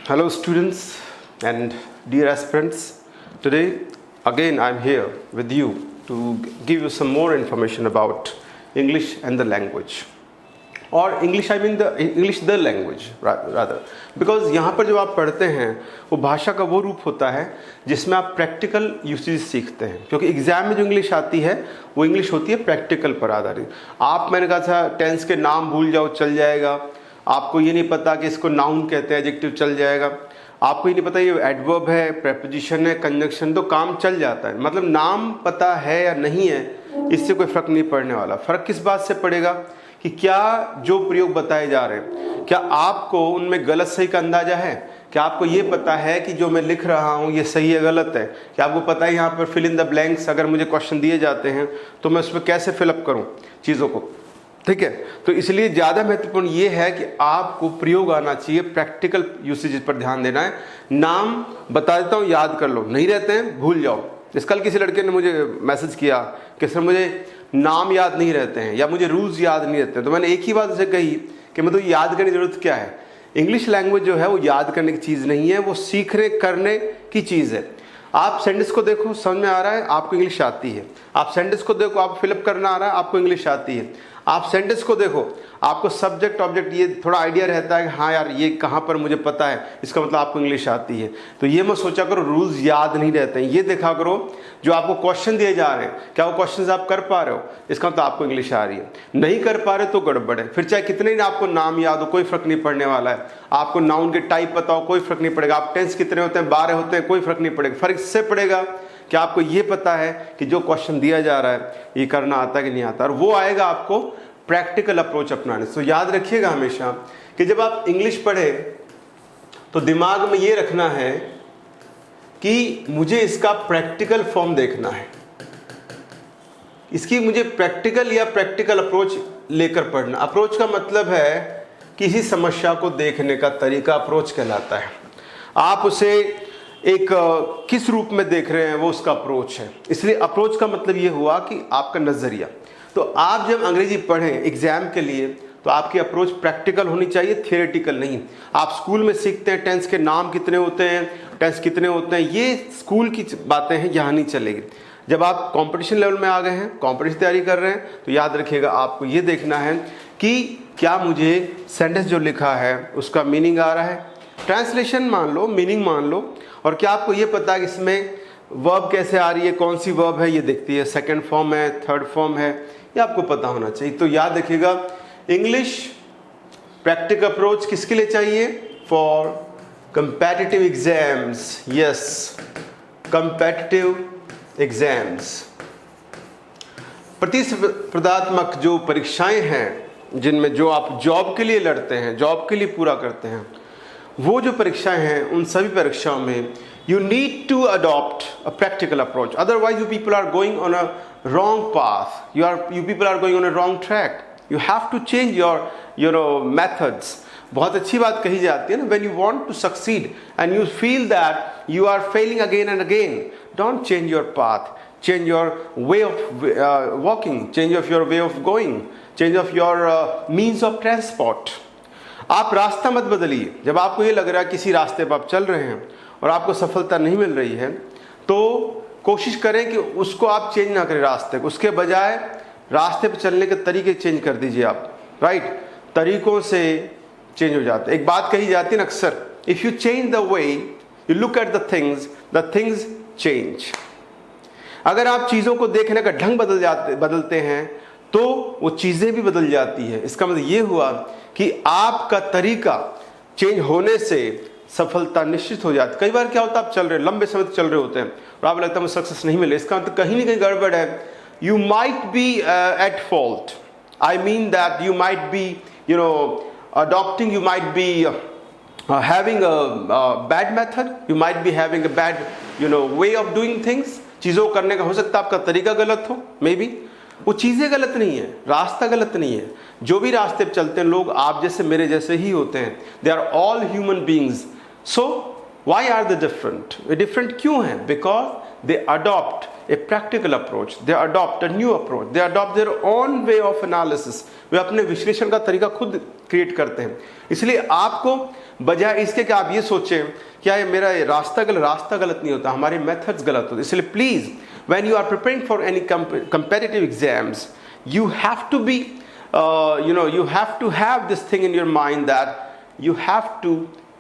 Hello students and dear aspirants. Today again I am here with you to give you some more information about English and the language. और English I mean the language rather. Because यहाँ पर जो आप पढ़ते हैं वो भाषा का वो रूप होता है जिसमें आप प्रैक्टिकल यूसेज सीखते हैं, क्योंकि एग्जाम में जो इंग्लिश आती है वो इंग्लिश होती है प्रैक्टिकल पर आधारित। आप मैंने कहा था टेंस के नाम भूल जाओ चल जाएगा, आपको ये नहीं पता कि इसको नाउन कहते हैं एडजेक्टिव चल जाएगा, आपको ये नहीं पता ये एडवर्ब है प्रेपोजिशन है कंजंक्शन, तो काम चल जाता है। मतलब नाम पता है या नहीं है इससे कोई फ़र्क नहीं पड़ने वाला। फ़र्क किस बात से पड़ेगा कि क्या जो प्रयोग बताए जा रहे हैं क्या आपको उनमें गलत सही का अंदाजा है, क्या आपको ये पता है कि जो मैं लिख रहा हूँ ये सही है गलत है, क्या आपको पता है यहाँ पर फिल इन द ब्लैंक्स अगर मुझे क्वेश्चन दिए जाते हैं तो मैं उसमें कैसे फिलअप करूँ चीज़ों को। ठीक है, तो इसलिए ज़्यादा महत्वपूर्ण ये है कि आपको प्रयोग आना चाहिए, प्रैक्टिकल यूसेज पर ध्यान देना है। नाम बता देता हूँ याद कर लो, नहीं रहते हैं भूल जाओ। इस कल किसी लड़के ने मुझे मैसेज किया कि सर मुझे नाम याद नहीं रहते हैं या मुझे रूल्स याद नहीं रहते हैं, तो मैंने एक ही बात उसे कही कि मतलब याद करने की ज़रूरत क्या है। इंग्लिश लैंग्वेज जो है वो याद करने की चीज़ नहीं है, वो सीखने करने की चीज़ है। आप सेंटेंस को देखो समझ में आ रहा है आपको इंग्लिश आती है, आप सेंटेंस को देखो आप फिलअप करना आ रहा है आपको इंग्लिश आती है, आप सेंटेंस को देखो आपको सब्जेक्ट ऑब्जेक्ट ये थोड़ा आइडिया रहता है कि हाँ यार ये कहाँ पर मुझे पता है, इसका मतलब आपको इंग्लिश आती है। तो ये मत सोचा करो रूल्स याद नहीं रहते हैं, ये देखा करो जो आपको क्वेश्चन दिए जा रहे हैं क्या वो क्वेश्चन आप कर पा रहे हो, इसका मतलब आपको इंग्लिश आ रही है। नहीं कर पा रहे तो गड़बड़ है, फिर चाहे कितने ही आपको नाम याद हो कोई फर्क नहीं पड़ने वाला है। आपको नाउन के टाइप पता हो कोई फर्क नहीं पड़ेगा, आप टेंस कितने होते हैं 12 होते हैं कोई फर्क नहीं पड़ेगा। फर्क इससे पड़ेगा कि आपको ये पता है कि जो क्वेश्चन दिया जा रहा है ये करना आता है कि नहीं आता, और वो आएगा आपको प्रैक्टिकल अप्रोच अपनाने से। तो याद रखिएगा हमेशा कि जब आप इंग्लिश पढ़े तो दिमाग में ये रखना है कि मुझे इसका प्रैक्टिकल फॉर्म देखना है, इसकी मुझे प्रैक्टिकल या प्रैक्टिकल अप्रोच लेकर पढ़ना। अप्रोच का मतलब है किसी समस्या को देखने का तरीका अप्रोच कहलाता है। आप उसे एक किस रूप में देख रहे हैं वो उसका अप्रोच है। इसलिए अप्रोच का मतलब ये हुआ कि आपका नज़रिया। तो आप जब अंग्रेजी पढ़ें एग्जाम के लिए तो आपकी अप्रोच प्रैक्टिकल होनी चाहिए, थियोरेटिकल नहीं। आप स्कूल में सीखते हैं टेंस के नाम कितने होते हैं, टेंस कितने होते हैं, ये स्कूल की बातें हैं, यहाँ नहीं चलेगी। जब आप कंपटीशन लेवल में आ गए हैं, कंपटीशन तैयारी कर रहे हैं, तो याद रखिएगा आपको ये देखना है कि क्या मुझे सेंटेंस जो लिखा है उसका मीनिंग आ रहा है, ट्रांसलेशन मान लो मीनिंग मान लो, और क्या आपको ये पता है कि इसमें वर्ब कैसे आ रही है, कौन सी वर्ब है ये दिखती है, सेकंड फॉर्म है थर्ड फॉर्म है, ये आपको पता होना चाहिए। तो याद रखिएगा इंग्लिश प्रैक्टिकल अप्रोच किसके लिए चाहिए, for competitive exams. Yes, competitive exams, प्रतिस्पर्धात्मक जो परीक्षाएं हैं जिनमें जो आप जॉब के लिए लड़ते हैं, जॉब के लिए पूरा करते हैं, वो जो परीक्षाएं हैं उन सभी परीक्षाओं में you need to adopt a practical approach, otherwise you people are going on a wrong path, you people are going on a wrong track, you have to change your methods। बहुत अच्छी बात कही जाती है ना, when you want to succeed and you feel that you are failing again and again, don't change your path, change your way of walking, change of your way of going, change of your means of transport। आप रास्ता मत बदलिए। जब आपको ये लग रहा है किसी रास्ते पर आप चल रहे हैं और आपको सफलता नहीं मिल रही है तो कोशिश करें कि उसको आप चेंज ना करें रास्ते को, उसके बजाय रास्ते पर चलने के तरीके चेंज कर दीजिए आप। राइट, तरीकों से चेंज हो जाते। एक बात कही जाती है ना अक्सर, if you change the way you look at the things change. अगर आप चीज़ों को देखने का ढंग बदलते हैं तो वो चीज़ें भी बदल जाती है। इसका मतलब ये हुआ कि आपका तरीका चेंज होने से सफलता निश्चित हो जाती है। कई बार क्या होता है आप चल रहे लंबे समय तक चल रहे होते हैं और आपको लगता है मुझे सक्सेस नहीं मिले, इसका मतलब कहीं ना कहीं गड़बड़ है। You might be at fault, I mean that you might be adopting, you might be having a bad method, you might be having a bad way of doing things. चीज़ों को करने का हो सकता है आपका तरीका गलत हो, मे बी वो चीज़ें गलत नहीं है, रास्ता गलत नहीं है। जो भी रास्ते पर चलते हैं लोग आप जैसे मेरे जैसे ही होते हैं, they are all human beings. So why are the different, वे डिफरेंट क्यों हैं? Because they adopt a practical approach, they adopt a new approach, they adopt their own way of analysis. वे अपने विश्लेषण का तरीका खुद क्रिएट करते हैं। इसलिए आपको बजाय इसके कि आप ये सोचें क्या ये मेरा रास्ता गलत नहीं होता, हमारे मेथड्स गलत होते। इसलिए please when you are preparing for any competitive exams, you have to be you have to have this thing in your mind that you have to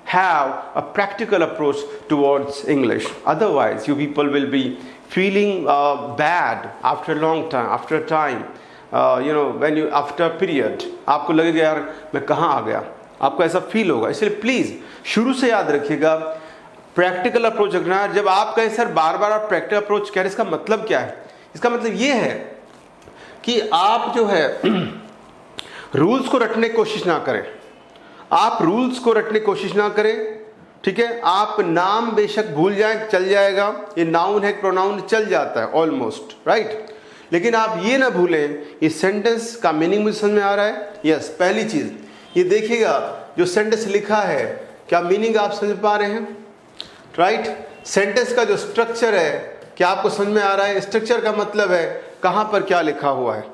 have a practical approach towards English. Otherwise, you people will be feeling bad after a long time, after a time. When you after a period, आपको लगेगा यार मैं कहाँ आ गया, आपको ऐसा feel होगा। इसलिए प्लीज शुरू से याद रखिएगा प्रैक्टिकल अप्रोच रखना है। जब आप कहें सर बार बार आप प्रैक्टिकल अप्रोच कह रहे हैं, इसका मतलब क्या है? इसका मतलब ये है कि आप जो है रूल्स को रटने की कोशिश ना करें, आप रूल्स को रटने की कोशिश ना करें, ठीक है। आप नाम बेशक भूल जाएं, चल जाएगा, ये नाउन है प्रोनाउन चल जाता है ऑलमोस्ट, राइट। लेकिन आप ये ना भूलें इस सेंटेंस का मीनिंग मुझे समझ में आ रहा है। यस, पहली चीज ये देखिएगा जो सेंटेंस लिखा है क्या मीनिंग आप समझ पा रहे हैं, राइट। सेंटेंस का जो स्ट्रक्चर है क्या आपको समझ में आ रहा है? स्ट्रक्चर का मतलब है कहां पर क्या लिखा हुआ है,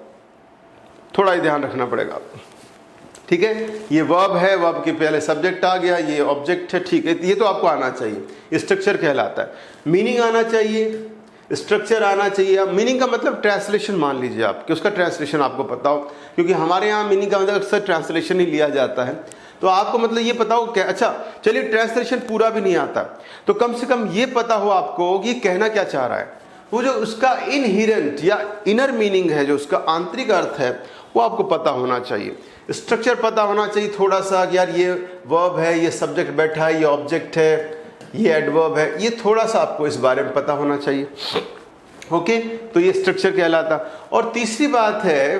थोड़ा ही ध्यान रखना पड़ेगा, ठीक है। ये वर्ब है, वर्ब के पहले सब्जेक्ट आ गया, ये ऑब्जेक्ट है, ठीक है। ये तो आपको आना चाहिए, स्ट्रक्चर कहलाता है। मीनिंग आना चाहिए, स्ट्रक्चर आना चाहिए। मीनिंग का मतलब ट्रांसलेशन मान लीजिए आप कि उसका ट्रांसलेशन आपको पता हो, क्योंकि हमारे यहाँ मीनिंग का मतलब अक्सर ट्रांसलेशन ही लिया जाता है। तो आपको मतलब ये पता हो क्या, अच्छा चलिए ट्रांसलेशन पूरा भी नहीं आता तो कम से कम ये पता हो आपको कि कहना क्या चाह रहा है, वो जो उसका इनहेरेंट या इनर मीनिंग है, जो उसका आंतरिक अर्थ है, वो आपको पता होना चाहिए। स्ट्रक्चर पता होना चाहिए थोड़ा सा कि यार ये वर्ब है, ये सब्जेक्ट बैठा है, ये ऑब्जेक्ट है, ये एडवर्ब है, ये थोड़ा सा आपको इस बारे में पता होना चाहिए, ओके। तो ये स्ट्रक्चर कहलाता। और तीसरी बात है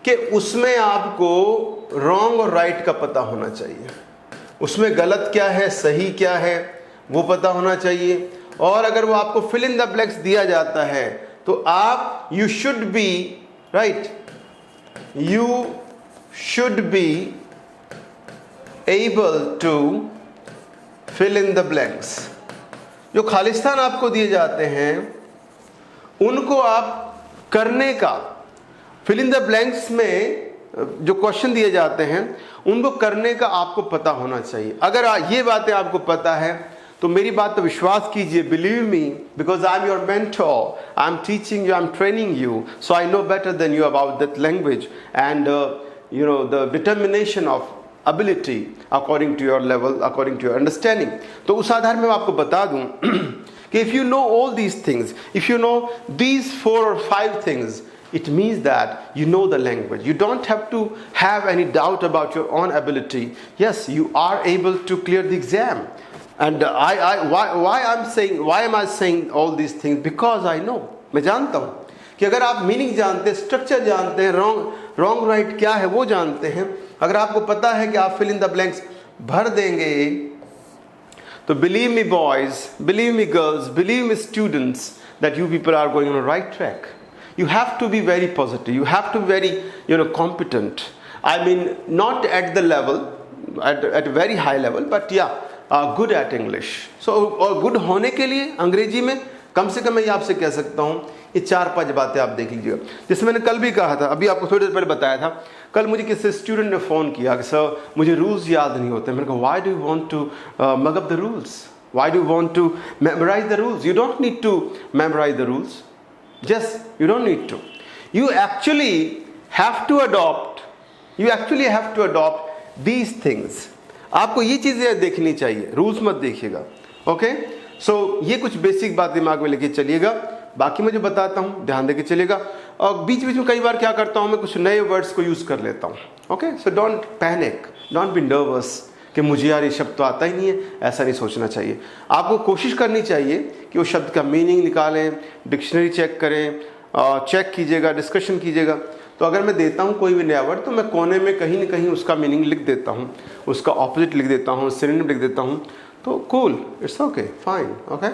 कि उसमें आपको रॉन्ग और राइट का पता होना चाहिए, उसमें गलत क्या है सही क्या है वो पता होना चाहिए। और अगर वो आपको फिल इन द ब्लैंक्स दिया जाता है तो आप you should be right, you should be able to fill in the blanks। जो खालिस्तान आपको दिए जाते हैं उनको आप करने का, फिल इन द ब्लैंक्स में जो क्वेश्चन दिए जाते हैं उनको करने का आपको पता होना चाहिए। अगर ये बातें आपको पता है तो मेरी बात पर विश्वास कीजिए, believe me, because I am your mentor, I am teaching you, I am training you, so I know better than you about that language and the determination of ability according to your level, according to your understanding। तो उस आधार में मैं आपको बता दूं कि if you know all these things, if you know these 4 or 5 things, it means that you know the language. You don't have to have any doubt about your own ability. Yes, you are able to clear the exam। And why am I saying all these things? Because I know, मैं जानता हूँ कि अगर आप meaning जानते हैं, structure जानते हैं, रॉन्ग राइट क्या है वो जानते हैं, अगर आपको पता है कि आप फिल इन द ब्लैंक्स भर देंगे, तो believe me boys, believe me girls, believe me students that you people are going on right track. You have to be very positive, you have to be very competent, I mean not at the level, at very high level, but yeah good at English। so और good होने के लिए अंग्रेजी में कम से कम मैं आपसे कह सकता हूँ ये 4-5 बातें आप देख लीजिएगा। जैसे मैंने कल भी कहा था, अभी आपको थोड़ी देर पहले बताया था, कल मुझे किसी स्टूडेंट ने फ़ोन किया कि सर मुझे रूल्स याद नहीं होते। मैंने कहा why do you want to mug up the rules, why do you want to memorise the rules? You don't need to memorise the rules, just you don't need to, you actually have to adopt these things। आपको ये चीजें देखनी चाहिए, rules मत देखिएगा, okay. सो ये कुछ basic बात दिमाग में लेके चलिएगा, बाकी मुझे बताता हूँ, ध्यान देके चलिएगा। और बीच बीच में कई बार क्या करता हूँ मैं, कुछ नए वर्ड्स को यूज कर लेता हूँ, okay. So don't panic, don't be nervous कि मुझे यार ये शब्द तो आता ही नहीं है, ऐसा नहीं सोचना चाहिए। आपको कोशिश करनी चाहिए कि वो शब्द का मीनिंग निकालें, डिक्शनरी चेक करें, चेक कीजिएगा, डिस्कशन कीजिएगा। तो अगर मैं देता हूँ कोई भी नया वर्ड तो मैं कोने में कहीं ना कहीं उसका मीनिंग लिख देता हूँ, उसका ऑपोजिट लिख देता हूँ, सिनोनिम लिख देता हूँ, तो cool, it's okay, fine, okay.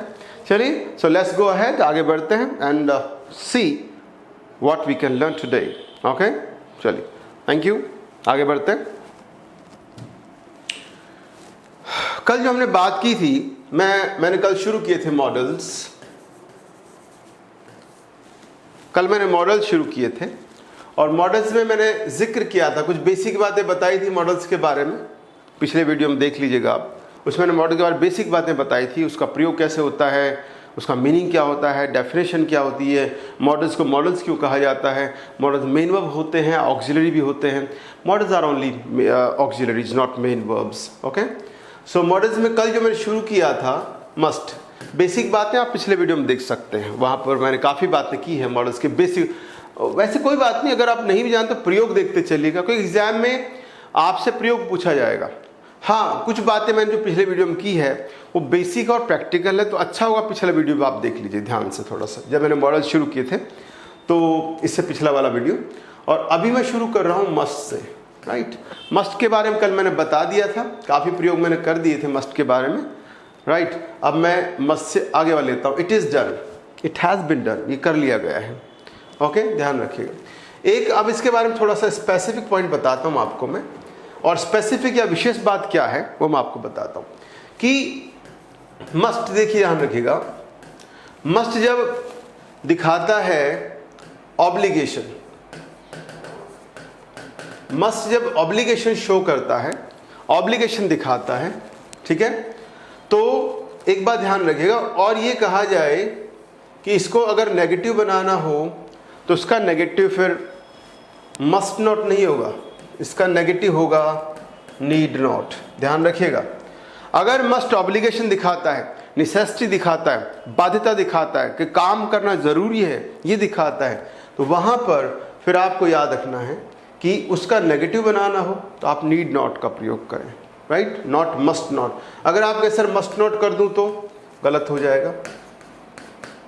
चलिए, सो लेट्स गो अहेड, आगे बढ़ते हैं and see what we can learn today, okay. चलिए, थैंक यू, आगे बढ़ते हैं। कल जो हमने बात की थी, मैंने कल शुरू किए थे मॉडल्स, कल मैंने मॉडल शुरू किए थे और मॉडल्स में मैंने जिक्र किया था, कुछ बेसिक बातें बताई थी मॉडल्स के बारे में। पिछले वीडियो में देख लीजिएगा आप, उसमें मैंने मॉडल के बारे में बेसिक बातें बताई थी, उसका प्रयोग कैसे होता है, उसका मीनिंग क्या होता है, डेफिनेशन क्या होती है, मॉडल्स को मॉडल्स क्यों कहा जाता है, मॉडल्स मेन वर्ब होते हैं, ऑक्सिलरी भी होते हैं। Modals are only auxiliaries not main verbs. Okay, so modals में कल जो मैंने शुरू किया था मस्ट, बेसिक बातें आप पिछले वीडियो में देख सकते हैं, वहाँ पर मैंने काफ़ी बातें की हैं मॉडल्स के बेसिक। वैसे कोई बात नहीं, अगर आप नहीं भी जानते प्रयोग देखते चलिएगा, कोई एग्जाम में आपसे प्रयोग पूछा जाएगा। हाँ, कुछ बातें मैंने जो पिछले वीडियो में की है वो बेसिक और प्रैक्टिकल है, तो अच्छा होगा पिछला वीडियो भी आप देख लीजिए ध्यान से थोड़ा सा, जब मैंने मॉडल शुरू किए थे तो इससे पिछला वाला वीडियो। और अभी मैं शुरू कर रहा हूँ मस्ट से, राइट। मस्ट के बारे में कल मैंने बता दिया था, काफ़ी प्रयोग मैंने कर दिए थे मस्ट के बारे में, राइट। अब मैं मस्ट से आगे वाला लेता हूँ। It is done, it has been done, ये कर लिया गया है। ओके, ध्यान रखिएगा। एक अब इसके बारे में थोड़ा सा स्पेसिफिक पॉइंट बताता हूँ आपको मैं, और स्पेसिफिक या विशेष बात क्या है वो मैं आपको बताता हूँ कि मस्ट, देखिए ध्यान रखिएगा, मस्ट जब दिखाता है ऑब्लिगेशन, मस्ट जब ऑब्लिगेशन शो करता है, ऑब्लिगेशन दिखाता है, ठीक है, तो एक बात ध्यान रखिएगा। और ये कहा जाए कि इसको अगर नेगेटिव बनाना हो तो उसका नेगेटिव फिर मस्ट नॉट नहीं होगा, इसका नेगेटिव होगा नीड नॉट। ध्यान रखिएगा, अगर मस्ट ऑब्लिगेशन दिखाता है, नेसेसिटी दिखाता है, बाध्यता दिखाता है कि काम करना ज़रूरी है, ये दिखाता है, तो वहाँ पर फिर आपको याद रखना है कि उसका नेगेटिव बनाना हो तो आप नीड नॉट का प्रयोग करें, राइट, नॉट मस्ट नॉट। अगर आप कहें सर मस्ट नॉट कर दूं तो गलत हो जाएगा,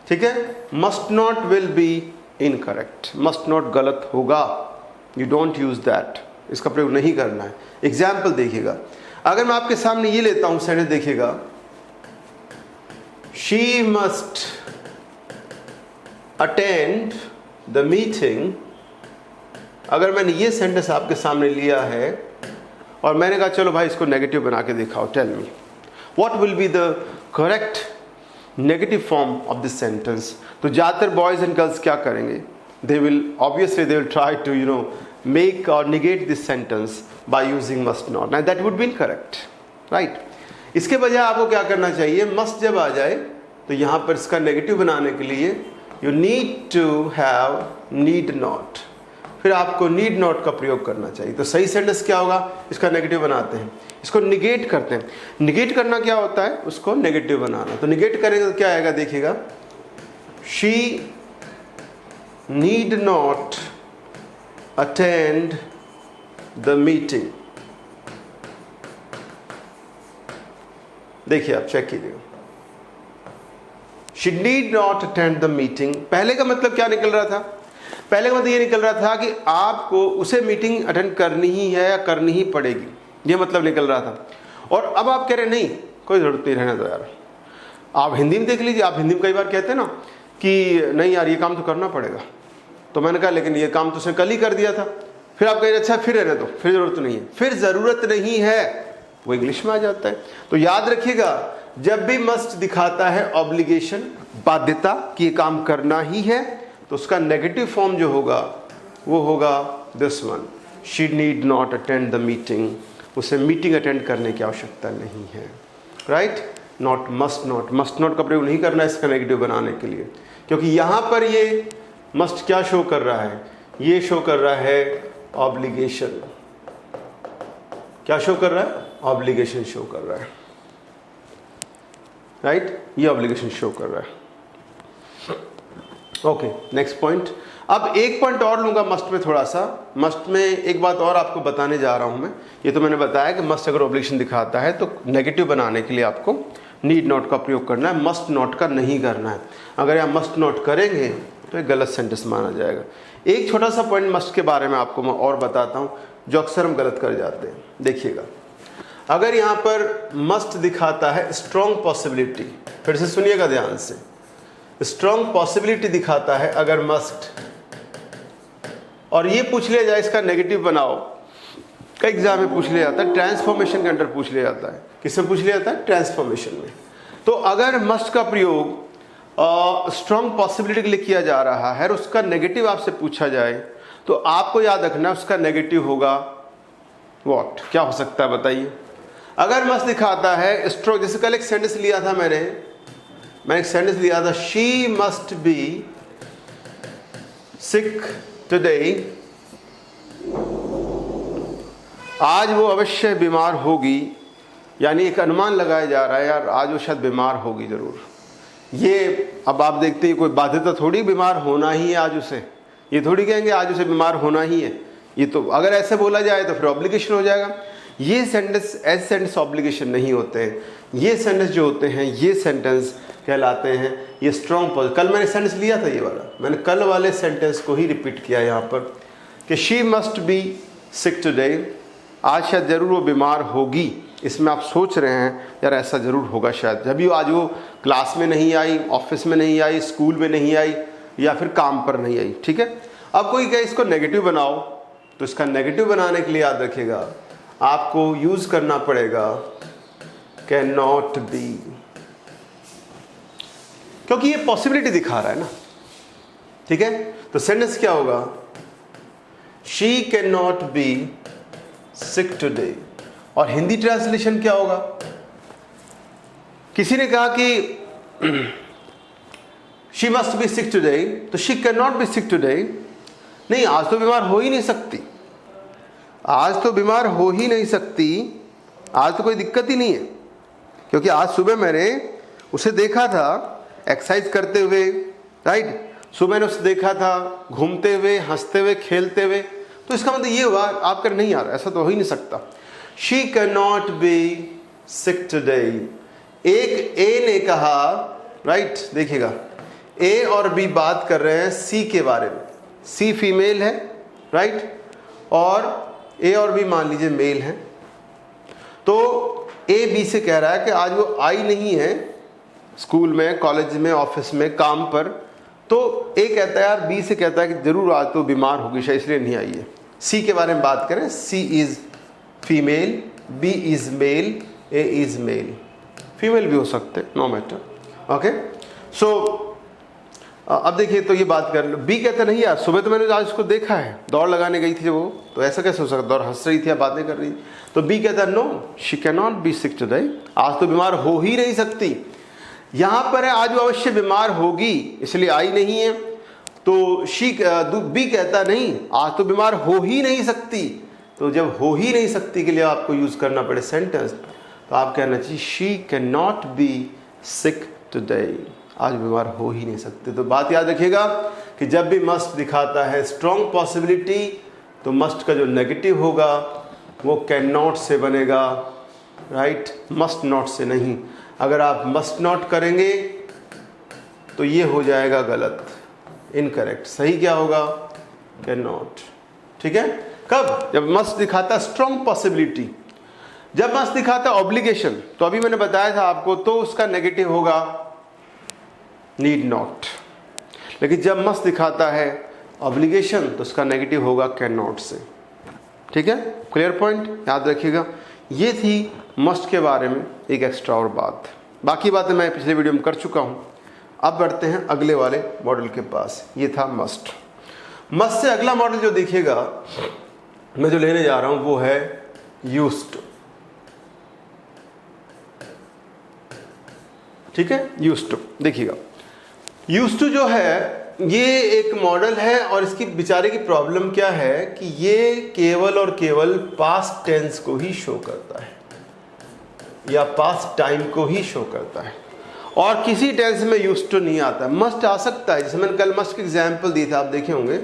ठीक है, must not will be incorrect, must not गलत होगा, यू डोंट यूज दैट, इसका प्रयोग नहीं करना है। एग्जाम्पल देखिएगा, अगर मैं आपके सामने ये लेता हूं सेंटेंस, देखिएगा, she must attend the meeting. अगर मैंने ये सेंटेंस आपके सामने लिया है और मैंने कहा चलो भाई इसको नेगेटिव बना के दिखाओ, tell me what will be the correct negative form of this sentence. तो ज़्यादातर बॉयज़ एंड गर्ल्स क्या करेंगे, they will obviously they will try to make or negate this sentence by using must not, now that would be incorrect, right। इसके बजाय आपको क्या करना चाहिए, must जब आ जाए तो यहाँ पर इसका नेगेटिव बनाने के लिए you need to have need not, फिर आपको need not का प्रयोग करना चाहिए। तो सही सेंटेंस क्या होगा, इसका नेगेटिव बनाते हैं, इसको निगेट करते हैं। निगेट करना क्या होता है, उसको नेगेटिव बनाना। तो निगेट करेंगे तो क्या आएगा, देखिएगा, she need not attend the meeting। देखिए आप चेक कीजिएगा, she need not attend the meeting। पहले का मतलब क्या निकल रहा था, पहले का मतलब ये निकल रहा था कि आपको उसे मीटिंग अटेंड करनी ही है या करनी ही पड़ेगी, ये मतलब निकल रहा था। और अब आप कह रहे नहीं कोई ज़रूरत नहीं, रहने दो यार। आप हिंदी में देख लीजिए, आप हिंदी में कई बार कहते हैं ना कि नहीं यार ये काम तो करना पड़ेगा, तो मैंने कहा लेकिन ये काम तो उसने कल ही कर दिया था। फिर आप कहें अच्छा फिर रहने दो, फिर ज़रूरत नहीं है, फिर ज़रूरत नहीं है, वो इंग्लिश में आ जाता है। तो याद रखिएगा, जब भी मस्ट दिखाता है ऑब्लिगेशन, बाध्यता कि ये काम करना ही है, तो उसका नेगेटिव फॉर्म जो होगा वो होगा this one, she need not attend the meeting. उसे मीटिंग अटेंड करने की आवश्यकता नहीं है, right. Not must not, must not का प्रयोग नहीं करना है इसका नेगेटिव बनाने के लिए, क्योंकि यहाँ पर ये मस्ट क्या शो कर रहा है, ये शो कर रहा है ऑब्लिगेशन। क्या शो कर रहा है, ऑब्लिगेशन शो कर रहा है, राइट, ये ऑब्लिगेशन शो कर रहा है। Okay, next point. अब एक पॉइंट और लूंगा मस्ट में, थोड़ा सा मस्ट में एक बात और आपको बताने जा रहा हूं मैं। ये तो मैंने बताया कि मस्ट अगर ऑब्लिगेशन दिखाता है तो नेगेटिव बनाने के लिए आपको नीड नॉट का प्रयोग करना है, मस्ट नॉट का नहीं करना है। अगर आप मस्ट नॉट करेंगे तो एक गलत सेंटेंस माना जाएगा। एक छोटा सा पॉइंट मस्ट के बारे में आपको मैं और बताता हूँ, जो अक्सर हम गलत कर जाते हैं। देखिएगा, अगर यहाँ पर मस्ट दिखाता है स्ट्रॉन्ग पॉसिबिलिटी, फिर से सुनिएगा ध्यान से, स्ट्रॉन्ग पॉसिबिलिटी दिखाता है अगर मस्ट, और ये पूछ लिया जाए इसका नेगेटिव बनाओ, कई एग्जाम में पूछ लिया जाता है, ट्रांसफॉर्मेशन के अंदर पूछ लिया जाता है। किसमें पूछ लिया जाता है, ट्रांसफॉर्मेशन में। तो अगर मस्ट का प्रयोग स्ट्रॉन्ग पॉसिबिलिटी के लिए किया जा रहा है और उसका नेगेटिव आपसे पूछा जाए तो आपको याद रखना उसका नेगेटिव होगा व्हाट, क्या हो सकता है बताइए। अगर मस्ट दिखाता है स्ट्रॉन्ग, जैसे कल एक सेंटेंस लिया था मैंने एक सेंटेंस लिया था, she must be sick today, आज वो अवश्य बीमार होगी, यानी एक अनुमान लगाया जा रहा है यार आज वो शायद बीमार होगी जरूर। ये अब आप देखते हैं कोई बाध्यता थोड़ी बीमार होना ही है आज उसे, ये थोड़ी कहेंगे आज उसे बीमार होना ही है। ये तो अगर ऐसे बोला जाए तो फिर ऑब्लिगेशन हो जाएगा। ये सेंटेंस ऐसे सेंटेंस ऑब्लिगेशन नहीं होते हैं, ये सेंटेंस जो होते हैं ये सेंटेंस कहलाते हैं ये स्ट्रॉन्ग। कल मैंने सेंटेंस लिया था ये वाला, मैंने कल वाले सेंटेंस को ही रिपीट किया यहाँ पर कि she must be sick today, आज शायद ज़रूर वो बीमार होगी। इसमें आप सोच रहे हैं यार ऐसा ज़रूर होगा शायद, जब भी आज वो क्लास में नहीं आई, ऑफिस में नहीं आई, स्कूल में नहीं आई या फिर काम पर नहीं आई। ठीक है, अब कोई कहे इसको नेगेटिव बनाओ, तो इसका नेगेटिव बनाने के लिए याद रखिएगा आपको यूज़ करना पड़ेगा कैन नॉट बी, क्योंकि ये पॉसिबिलिटी दिखा रहा है ना। ठीक है, तो सेंटेंस क्या होगा, she can not be sick today, और हिंदी ट्रांसलेशन क्या होगा। किसी ने कहा कि she must be sick today, तो she can not be sick today, नहीं आज तो बीमार हो ही नहीं सकती, आज तो बीमार हो ही नहीं सकती, आज तो कोई दिक्कत ही नहीं है, क्योंकि आज सुबह मैंने उसे देखा था एक्सरसाइज करते हुए, राइट, सुबह मैंने उसे देखा था घूमते हुए, हंसते हुए, खेलते हुए, तो इसका मतलब ये हुआ आप कर नहीं आ रहा, ऐसा तो हो ही नहीं सकता। She can not be sick today, एक ए ने कहा, राइट, देखिएगा ए और बी बात कर रहे हैं सी के बारे में, सी फीमेल है, राइट, और ए और बी मान लीजिए मेल है, तो ए बी से कह रहा है कि आज वो आई नहीं है स्कूल में, कॉलेज में, ऑफिस में, काम पर, तो ए कहता है यार बी से कहता है कि जरूर आज तो बीमार होगी शायद इसलिए नहीं आई है। सी के बारे में बात करें, C is female, B is male, A is male, female भी हो सकते, नो मैटर। ओके, सो अब देखिए तो ये बात कर लो, बी कहता नहीं यार सुबह तो मैंने आज उसको देखा है दौड़ लगाने गई थी वो, तो ऐसा कैसे हो सकता, और हंस रही थी या बातें कर रही थी, तो बी कहता no she can not be sick today, आज तो बीमार हो ही नहीं सकती। यहाँ पर है आज वो अवश्य बीमार होगी इसलिए आई नहीं है, तो बी कहता नहीं आज तो बीमार हो ही नहीं सकती, तो जब हो ही नहीं सकती के लिए आपको यूज करना पड़े सेंटेंस, तो आप कहना चाहिए she can not be sick today, आज बीमार हो ही नहीं सकते। तो बात याद रखिएगा कि जब भी मस्ट दिखाता है स्ट्रॉन्ग पॉसिबिलिटी, तो मस्ट का जो नेगेटिव होगा वो कैन नॉट से बनेगा, राइट, मस्ट नॉट से नहीं। अगर आप मस्ट नॉट करेंगे तो ये हो जाएगा गलत, इनकरेक्ट। सही क्या होगा, कैन नॉट। ठीक है, कब, जब मस्ट दिखाता स्ट्रॉन्ग पॉसिबिलिटी। जब मस्ट दिखाता ऑब्लिगेशन, तो अभी मैंने बताया था आपको, तो उसका नेगेटिव होगा नीड नॉट। लेकिन जब मस्ट दिखाता है ऑब्लिगेशन, तो उसका नेगेटिव होगा कैन नॉट से। ठीक है, क्लियर पॉइंट, याद रखिएगा। ये थी मस्ट के बारे में एक एक्स्ट्रा और बात, बाकी बातें मैं पिछले वीडियो में कर चुका हूँ। अब बढ़ते हैं अगले वाले मॉडल के पास, ये था मस्ट। मस्ट से अगला मॉडल जो देखिएगा मैं जो लेने जा रहा हूं वो है यूज्ड टू। ठीक है, यूज्ड टू देखिएगा, यूज्ड टू जो है ये एक मॉडल है, और इसकी बेचारे की प्रॉब्लम क्या है कि ये केवल और केवल पास्ट टेंस को ही शो करता है या पास्ट टाइम को ही शो करता है, और किसी टेंस में यूज्ड टू नहीं आता। मस्ट आ सकता है, जैसे मैंने कल मस्ट के एग्जाम्पल दिए थे, आप देखे होंगे,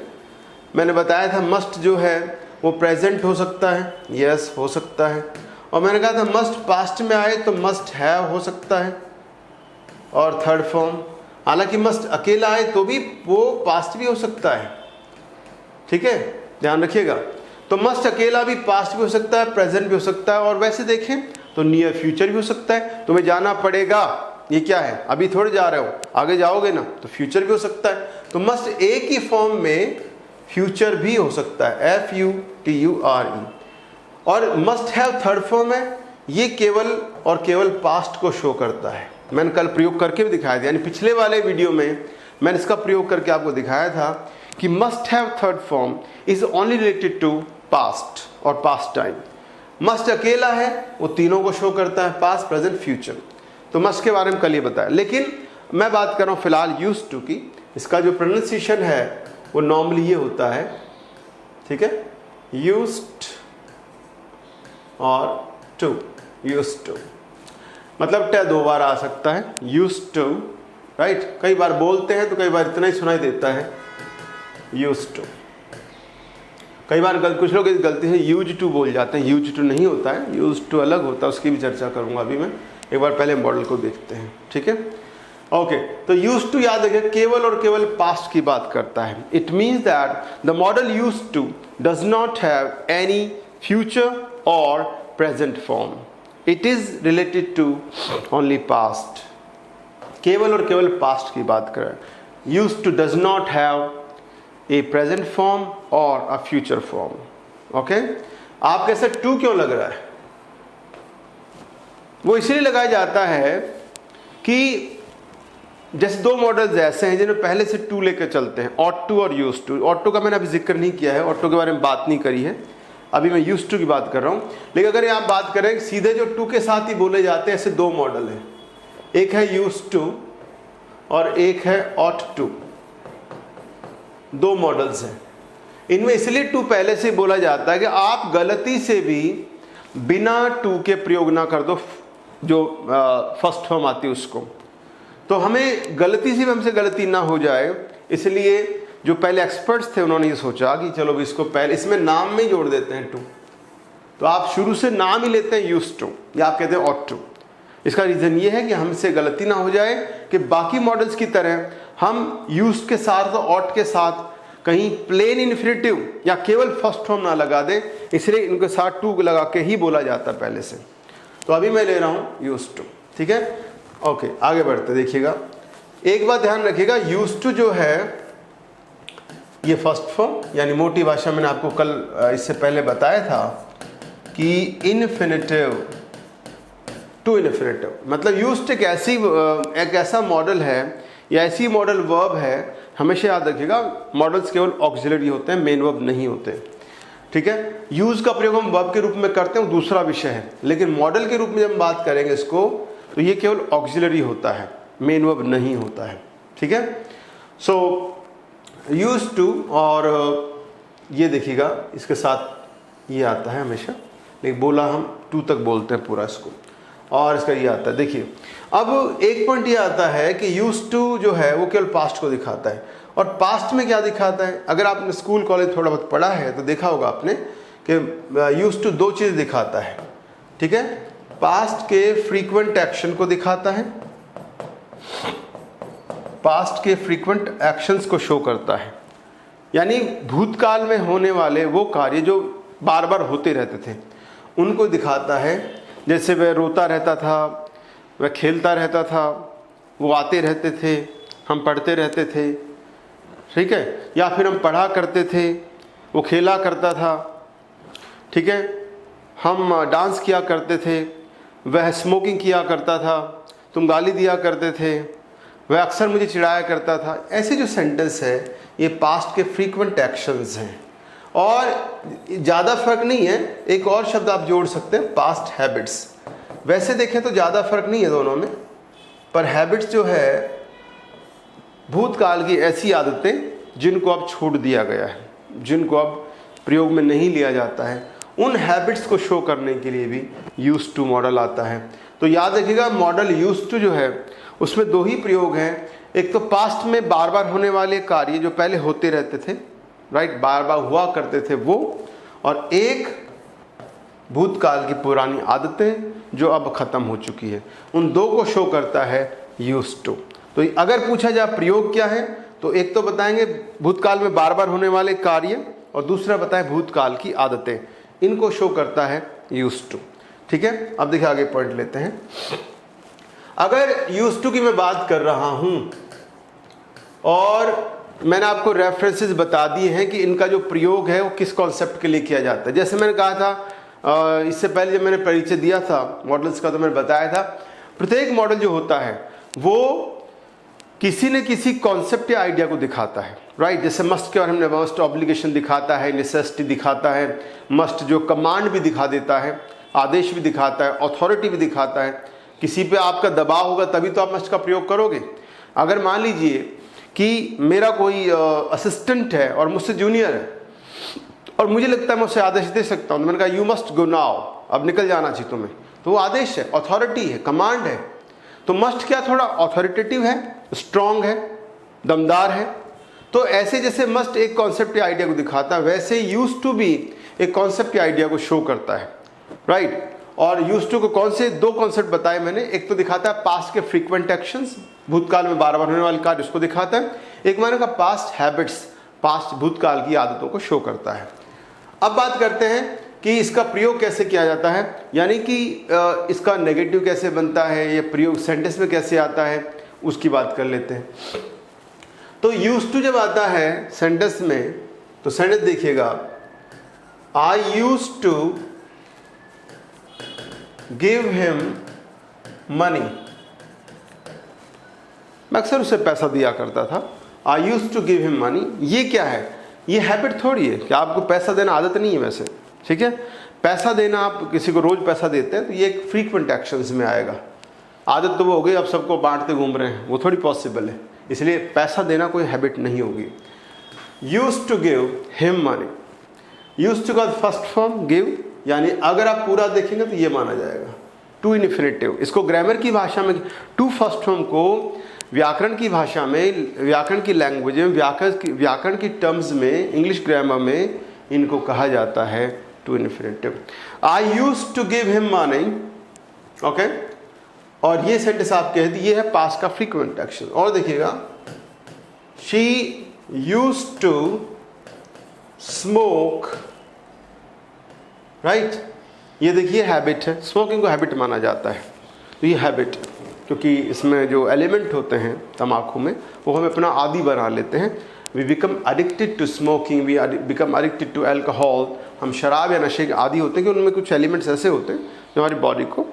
मैंने बताया था मस्ट जो है वो प्रेजेंट हो सकता है, यस हो सकता है, और मैंने कहा था मस्ट पास्ट में आए तो मस्ट हैव हो सकता है, और थर्ड फॉर्म, हालांकि मस्ट अकेला आए तो भी वो पास्ट भी हो सकता है। ठीक है, ध्यान रखिएगा, तो मस्ट अकेला भी पास्ट भी हो सकता है, प्रेजेंट भी हो सकता है, और वैसे देखें तो नियर फ्यूचर भी हो सकता है। तुम्हें जाना पड़ेगा, ये क्या है, अभी थोड़े जा रहे हो, आगे जाओगे ना, तो फ्यूचर भी हो सकता है। तो मस्ट एक ही फॉर्म में फ्यूचर भी हो सकता है, FUTURE, और मस्ट हैव थर्ड फॉर्म है, ये केवल और केवल पास्ट को शो करता है, मैंने कल प्रयोग करके भी दिखाया था, यानी पिछले वाले वीडियो में मैंने इसका प्रयोग करके आपको दिखाया था कि must have third form is only related to past और पास्ट टाइम। मस्ट अकेला है, वो तीनों को शो करता है, पास्ट प्रेजेंट फ्यूचर। तो मस्ट के बारे में कल ही बताया, लेकिन मैं बात कर रहा हूँ फिलहाल यूज्ड टू की। इसका जो प्रोनाउंसिएशन है वो नॉर्मली ये होता है, ठीक है, यूज्ड और टू, यूज्ड टू मतलब ट 2 बार आ सकता है, यूज्ड टू, राइट। कई बार बोलते हैं तो कई बार इतना ही सुनाई देता है यूज्ड टू। कई बार कुछ लोग इस गलती से यूज टू बोल जाते हैं, यूज टू नहीं होता है, यूज टू अलग होता है, उसकी भी चर्चा करूंगा अभी मैं। एक बार पहले मॉडल को देखते हैं, ठीक है। ओके, तो यूज टू याद रखिए केवल और केवल पास्ट की बात करता है। It means that the modal use to does not have any future और present form, it is related to only past. केवल और केवल पास्ट की बात करें। Use to does not have a present form और अ फ्यूचर फॉर्म। ओके, आप कैसे टू क्यों लग रहा है? वो इसलिए लगाया जाता है कि जैसे 2 मॉडल्स ऐसे हैं जिन्हें पहले से टू लेकर चलते हैं, ऑट टू और यूज टू। ऑट टू का मैंने अभी जिक्र नहीं किया है, ऑट टू के बारे में बात नहीं करी है, अभी मैं यूज टू की बात कर रहा हूं। लेकिन अगर आप बात करें सीधे जो टू के साथ ही बोले जाते हैं, ऐसे 2 मॉडल हैं, एक है यूज टू और एक है ऑट टू। 2 मॉडल्स हैं। इनमें इसलिए टू पहले से बोला जाता है कि आप गलती से भी बिना टू के प्रयोग ना कर दो, जो फर्स्ट फॉर्म आती है उसको। तो हमें गलती से भी हमसे गलती ना हो जाए, इसलिए जो पहले एक्सपर्ट्स थे उन्होंने ये सोचा कि चलो इसको पहले इसमें नाम में जोड़ देते हैं टू। तो आप शुरू से नाम ही लेते हैं यूज टू या आप कहते हैं ऑट टू। इसका रीजन ये है कि हमसे गलती ना हो जाए कि बाकी मॉडल्स की तरह हम यूज के साथ और ऑट के साथ कहीं प्लेन इन्फिनेटिव या केवल फर्स्ट फॉर्म ना लगा दें, इसलिए इनके साथ टू लगा के ही बोला जाता है पहले से। तो अभी मैं ले रहा हूं यूज टू, ठीक है। ओके, आगे बढ़ते देखिएगा। एक बात ध्यान रखिएगा, यूज टू जो है ये फर्स्ट फॉर्म, यानी मोटी भाषा मैंने आपको कल इससे पहले बताया था कि इन्फिनेटिव टू इन्फिनेटिव मतलब यूज्ड एक ऐसा मॉडल है या ऐसी मॉडल वर्ब है। हमेशा याद रखिएगा मॉडल्स केवल ऑक्सिलरी होते हैं, मेन वर्ब नहीं होते, ठीक है। यूज का प्रयोग हम वर्ब के रूप में करते हैं, दूसरा विषय है, लेकिन मॉडल के रूप में जब हम बात करेंगे इसको तो ये केवल ऑक्सिलरी होता है, मेन वर्ब नहीं होता है, ठीक है। सो यूज टू, और ये देखिएगा इसके साथ ये आता है हमेशा, लेकिन बोला हम टू तक बोलते हैं पूरा इसको, और इसका ये आता है। देखिए अब एक पॉइंट ये आता है कि यूज टू जो है वो केवल पास्ट को दिखाता है, और पास्ट में क्या दिखाता है? अगर आपने स्कूल कॉलेज थोड़ा बहुत पढ़ा है तो देखा होगा आपने कि यूज टू 2 चीज़ दिखाता है, ठीक है। पास्ट के फ्रीक्वेंट एक्शन को दिखाता है, पास्ट के फ्रीक्वेंट एक्शंस को शो करता है, यानी भूतकाल में होने वाले वो कार्य जो बार बार होते रहते थे उनको दिखाता है। जैसे वह रोता रहता था, वह खेलता रहता था, वो आते रहते थे, हम पढ़ते रहते थे, ठीक है, या फिर हम पढ़ा करते थे, वो खेला करता था, ठीक है, हम डांस किया करते थे, वह स्मोकिंग किया करता था, तुम गाली दिया करते थे, वह अक्सर मुझे चिढ़ाया करता था। ऐसे जो सेंटेंस है ये पास्ट के फ्रीक्वेंट एक्शंस हैं, और ज़्यादा फर्क नहीं है। एक और शब्द आप जोड़ सकते हैं, पास्ट हैबिट्स। वैसे देखें तो ज़्यादा फर्क नहीं है दोनों में, पर हैबिट्स जो है भूतकाल की ऐसी आदतें जिनको अब छोड़ दिया गया है, जिनको अब प्रयोग में नहीं लिया जाता है, उन हैबिट्स को शो करने के लिए भी यूज टू मॉडल आता है। तो याद रखिएगा मॉडल यूज टू जो है उसमें 2 ही प्रयोग हैं। एक तो पास्ट में बार बार होने वाले कार्य जो पहले होते रहते थे, राइट, बार बार हुआ करते थे वो, और एक भूतकाल की पुरानी आदतें जो अब खत्म हो चुकी है, उन 2 को शो करता है यूज टू। तो अगर पूछा जाए प्रयोग क्या है तो एक तो बताएंगे भूतकाल में बार बार होने वाले कार्य, और दूसरा बताएं भूतकाल की आदतें, इनको शो करता है यूज टू, ठीक है। अब देखिए आगे पॉइंट लेते हैं। अगर यूज टू की मैं बात कर रहा हूं और मैंने आपको रेफरेंसेस बता दिए हैं कि इनका जो प्रयोग है वो किस कॉन्सेप्ट के लिए किया जाता है। जैसे मैंने कहा था इससे पहले जब मैंने परिचय दिया था मॉडल्स का तो मैंने बताया था प्रत्येक मॉडल जो होता है वो किसी न किसी कॉन्सेप्ट या आइडिया को दिखाता है, राइट। जैसे मस्ट के बारे में मस्ट ऑब्लिगेशन दिखाता है, नेसेसिटी दिखाता है, मस्ट जो कमांड भी दिखा देता है, आदेश भी दिखाता है, अथॉरिटी भी दिखाता है। किसी पे आपका दबाव होगा तभी तो आप मस्ट का प्रयोग करोगे। अगर मान लीजिए कि मेरा कोई असिस्टेंट है और मुझसे जूनियर है और मुझे लगता है मैं उसे आदेश दे सकता हूँ, तो मैंने कहा यू मस्ट गो नाउ, अब निकल जाना चाहिए तुम्हें, तो वो आदेश है, अथॉरिटी है, कमांड है। तो मस्ट क्या थोड़ा अथॉरिटेटिव है, स्ट्रांग है, दमदार है। तो ऐसे जैसे मस्ट एक कॉन्सेप्ट या आइडिया को दिखाता है, वैसे यूज टू भी एक कॉन्सेप्ट या आइडिया को शो करता है, राइट। और यूज टू को कौन से दो कॉन्सेप्ट बताए मैंने, एक तो दिखाता है पास्ट के फ्रीक्वेंट एक्शंस, भूतकाल में बार बार होने वाले कार्य, उसको दिखाता है। एक मैंने कहा पास्ट हैबिट्स, पास्ट भूतकाल की आदतों को शो करता है। अब बात करते हैं कि इसका प्रयोग कैसे किया जाता है, यानी कि इसका नेगेटिव कैसे बनता है, ये प्रयोग सेंटेंस में कैसे आता है, उसकी बात कर लेते हैं। तो यूज टू जब आता है सेंटेंस में, तो सेंटेंस देखिएगा, I use to give him money, मैं अक्सर उसे पैसा दिया करता था। I use to give him money, ये क्या है, ये हैबिट थोड़ी है कि आपको पैसा देना आदत नहीं है वैसे, ठीक है। पैसा देना, आप किसी को रोज पैसा देते हैं तो ये एक फ्रीक्वेंट एक्शंस में आएगा। आदत तो वो हो गई, अब सबको बांटते घूम रहे हैं, वो थोड़ी पॉसिबल है, इसलिए पैसा देना कोई हैबिट नहीं होगी। Use to give him money, use to का फर्स्ट फॉर्म गिव, यानी अगर आप पूरा देखेंगे तो ये माना जाएगा टू इन्फिनिटिव। इसको ग्रामर की भाषा में टू फर्स्ट फॉर्म को व्याकरण की भाषा में, व्याकरण की लैंग्वेज में, व्याकरण की टर्म्स में, इंग्लिश ग्रामर में इनको कहा जाता है to infinitive. I use to give him money, okay. और ये सेंटेंस आप कह दी, ये है पास्ट का फ्रीक्वेंट एक्शन। और देखिएगा, she use to smoke, right. ये देखिए हैबिट है, स्मोकिंग को हैबिट माना जाता है। तो ये हैबिट, क्योंकि इसमें जो एलिमेंट होते हैं तम्बाकू में, वो हम अपना आदी बना लेते हैं। We become addicted to smoking, we become addicted to alcohol. हम शराब या नशे के आदी होते हैं कि उनमें कुछ एलिमेंट्स ऐसे होते हैं जो हमारी बॉडी को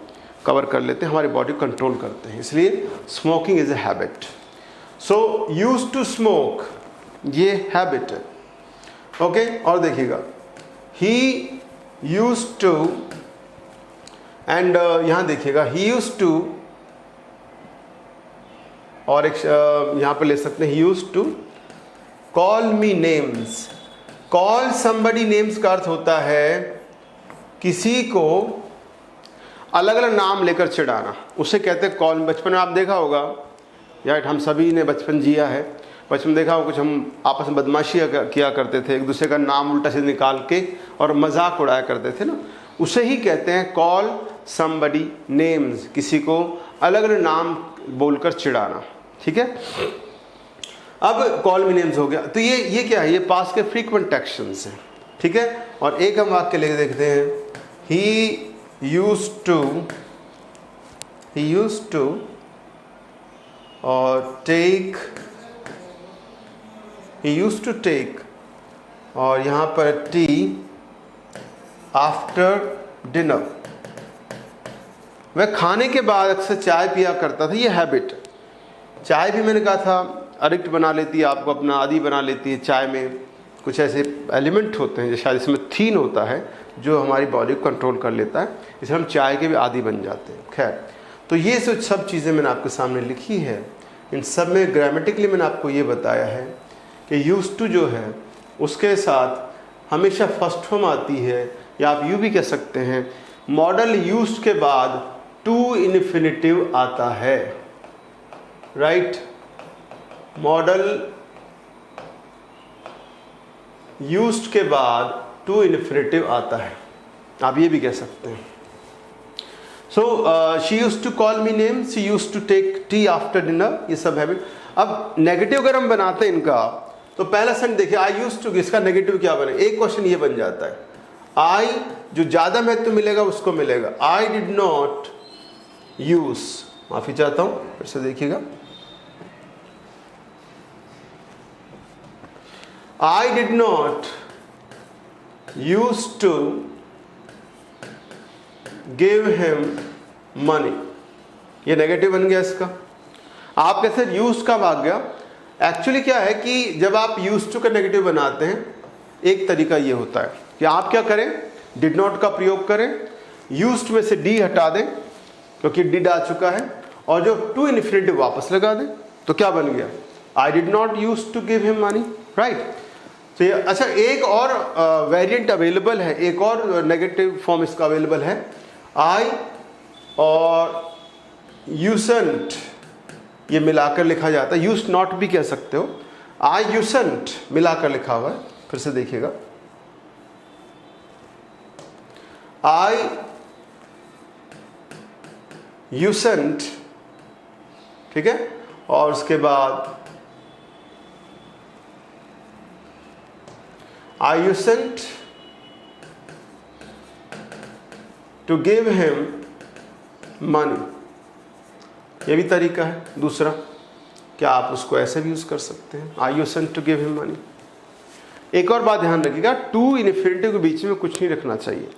कवर कर लेते हैं, हमारी बॉडी को कंट्रोल करते हैं। इसलिए smoking is a habit. So use to smoke, ये हैबिट है, ओके। और देखिएगा, ही यूज टू, एंड यहाँ देखिएगा, ही यूज टू, और एक यहाँ पर ले सकते हैं, he use to call me names. Call somebody names का अर्थ होता है किसी को अलग अलग नाम लेकर चिढ़ाना, उसे कहते हैं कॉल। बचपन में आप देखा होगा, यार हम सभी ने बचपन जिया है, बचपन देखा होगा, कुछ हम आपस में बदमाशी किया करते थे, एक दूसरे का नाम उल्टा सीधा निकाल के और मजाक उड़ाया करते थे ना, उसे ही कहते हैं कॉल समबडी नेम्स, किसी को अलग अलग नाम बोलकर चिढ़ाना, ठीक है। अब कॉल मी नेम्स हो गया, तो ये क्या है, ये पास्ट के फ्रीक्वेंट एक्शंस हैं, ठीक है। और एक हम वाक्य लेके देखते हैं, ही यूज्ड टू और take, he used to take, और यहाँ पर टी आफ्टर डिनर, वह खाने के बाद अक्सर चाय पिया करता था। ये हैबिट, चाय भी मैंने कहा था एडिक्ट बना लेती है आपको, अपना आदी बना लेती है। चाय में कुछ ऐसे एलिमेंट होते हैं, शायद इसमें थीन होता है जो हमारी बॉडी को कंट्रोल कर लेता है, इसलिए हम चाय के भी आदी बन जाते हैं। खैर, तो ये सब चीज़ें मैंने आपके सामने लिखी है। इन सब में ग्रामेटिकली मैंने आपको ये बताया है कि यूज टू जो है उसके साथ हमेशा फर्स्ट फॉर्म आती है, या आप यूँ भी कह सकते हैं मॉडल यूज्ड के बाद टू इन्फिनिटिव आता है, राइट। मॉडल यूज्ड के बाद टू इन्फिनिटिव आता है, आप ये भी कह सकते हैं। So she used to call me name, she used to take tea after dinner, ये सब हैबिट। अब नेगेटिव अगर हम बनाते हैं इनका, तो पहला सेंटेंस देखिए, आई यूज्ड टू, इसका नेगेटिव क्या बने, एक क्वेश्चन ये बन जाता है, आई जो ज़्यादा महत्व मिलेगा उसको मिलेगा, आई डिड नॉट यूज, माफ़ी चाहता हूँ, फिर से देखिएगा, I did not used to give him money, ये नेगेटिव बन गया इसका। आप कैसे यूज्ड का भाग गया। एक्चुअली क्या है कि जब आप यूज्ड टू का नेगेटिव बनाते हैं, एक तरीका ये होता है कि आप क्या करें, डिड नॉट का प्रयोग करें, यूज्ड में से डी हटा दें क्योंकि डिड आ चुका है, और जो टू इन्फिनिटिव वापस लगा दें। तो क्या बन गया, I did not use to give him money, right. तो ये अच्छा, एक और वेरिएंट अवेलेबल है, एक और नेगेटिव फॉर्म इसका अवेलेबल है, आई और यूजंट, ये मिलाकर लिखा जाता है, यूज नॉट भी कह सकते हो। आई यूजंट मिलाकर लिखा हुआ है, फिर से देखिएगा, आई यूजंट, ठीक है, और उसके बाद I used to give him money, ये भी तरीका है दूसरा। क्या आप उसको ऐसे भी यूज कर सकते हैं, I used to give him money। एक और बात ध्यान रखिएगा, टू इन्फिनिटिव के बीच में कुछ नहीं रखना चाहिए।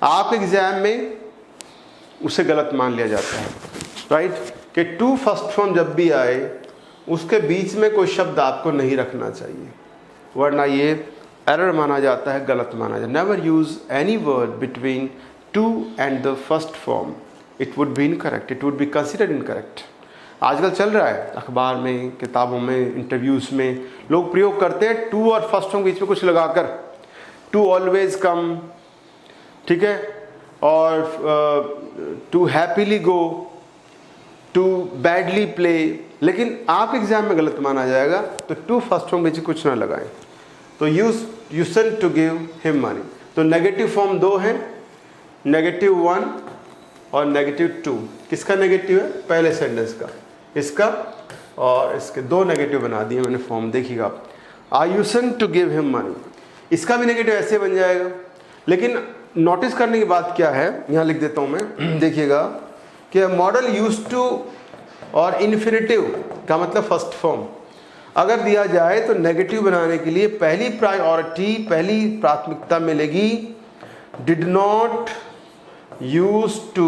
आप एग्जाम में उसे गलत मान लिया जाता है, राइट, कि टू फर्स्ट फॉर्म जब भी आए उसके बीच में कोई शब्द आपको नहीं रखना चाहिए, वरना ये एरर माना जाता है, गलत माना जाता है। Never use any word between two and the first form, it would be incorrect, it would be considered incorrect. आजकल चल रहा है अखबार में, किताबों में, इंटरव्यूज में लोग प्रयोग करते हैं टू और फर्स्ट फॉर्म के बीच में कुछ लगाकर, टू ऑलवेज कम, ठीक है, और to happily go, to badly play. लेकिन आप एग्जाम में गलत माना जाएगा, तो टू फर्स्ट फॉर्म बीच कुछ ना लगाएं। तो used to give him money. तो नेगेटिव फॉर्म दो हैं, -1 और -2। किसका नेगेटिव है, पहले सेंटेंस का, इसका और इसके, दो नेगेटिव बना दिए मैंने फॉर्म, देखिएगा आप। I used to give him money, इसका भी नेगेटिव ऐसे बन जाएगा। लेकिन नोटिस करने की बात क्या है, यहाँ लिख देता हूँ मैं, देखिएगा कि मॉडल यूज्ड टू और इन्फिनिटिव का मतलब फर्स्ट फॉर्म अगर दिया जाए तो नेगेटिव बनाने के लिए पहली प्रायोरिटी, पहली प्राथमिकता मिलेगी डिड नॉट, यूज टू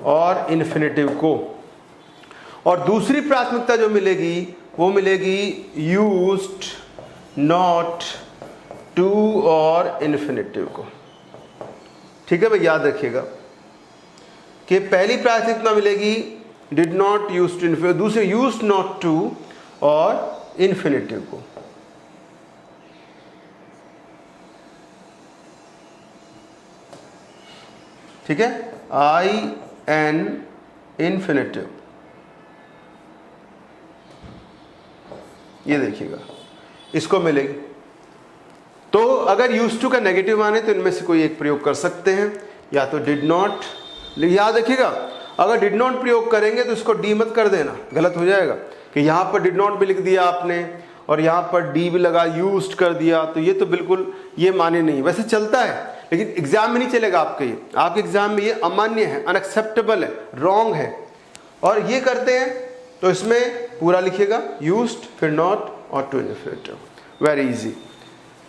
और इन्फिनिटिव को, और दूसरी प्राथमिकता जो मिलेगी वो मिलेगी यूज्ड, नॉट, टू और इन्फिनिटिव को। ठीक है भाई, याद रखिएगा कि पहली प्राथमिकता मिलेगी did not, used to, infinitive, दूसरी यूज्ड, नॉट टू और इन्फिनिटिव को। ठीक है, आई एन इन्फिनिटिव, ये देखिएगा, इसको मिलेगी। तो अगर यूज टू का नेगेटिव माने तो इनमें से कोई एक प्रयोग कर सकते हैं, या तो डिड नॉट। याद रखिएगा, अगर डिड नॉट प्रयोग करेंगे तो इसको डी मत कर देना, गलत हो जाएगा कि यहाँ पर डिड नॉट भी लिख दिया आपने और यहाँ पर डी भी लगा, यूज्ड कर दिया, तो ये तो बिल्कुल ये माने नहीं। वैसे चलता है लेकिन एग्जाम में नहीं चलेगा आपके, ये आपके एग्जाम में ये अमान्य है, अनएक्सेप्टेबल है, रॉन्ग है। और ये करते हैं तो इसमें पूरा लिखिएगा यूज्ड, फिर नॉट और टू इन्फिनिटिव, वेरी इजी।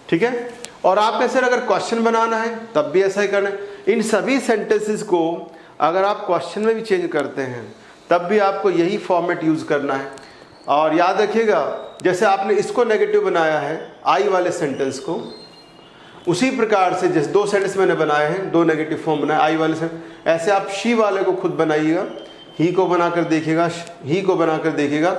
ठीक है, और आपने सर अगर क्वेश्चन बनाना है तब भी ऐसा ही करना है। इन सभी सेंटेंसेस को अगर आप क्वेश्चन में भी चेंज करते हैं तब भी आपको यही फॉर्मेट यूज करना है। और याद रखिएगा, जैसे आपने इसको नेगेटिव बनाया है आई वाले सेंटेंस को, उसी प्रकार से जैसे दो सेंटेंस मैंने बनाए हैं, दो नेगेटिव फॉर्म बनाए आई वाले से, ऐसे आप शी वाले को खुद बनाइएगा, ही को बनाकर देखिएगा, ही को बनाकर देखिएगा,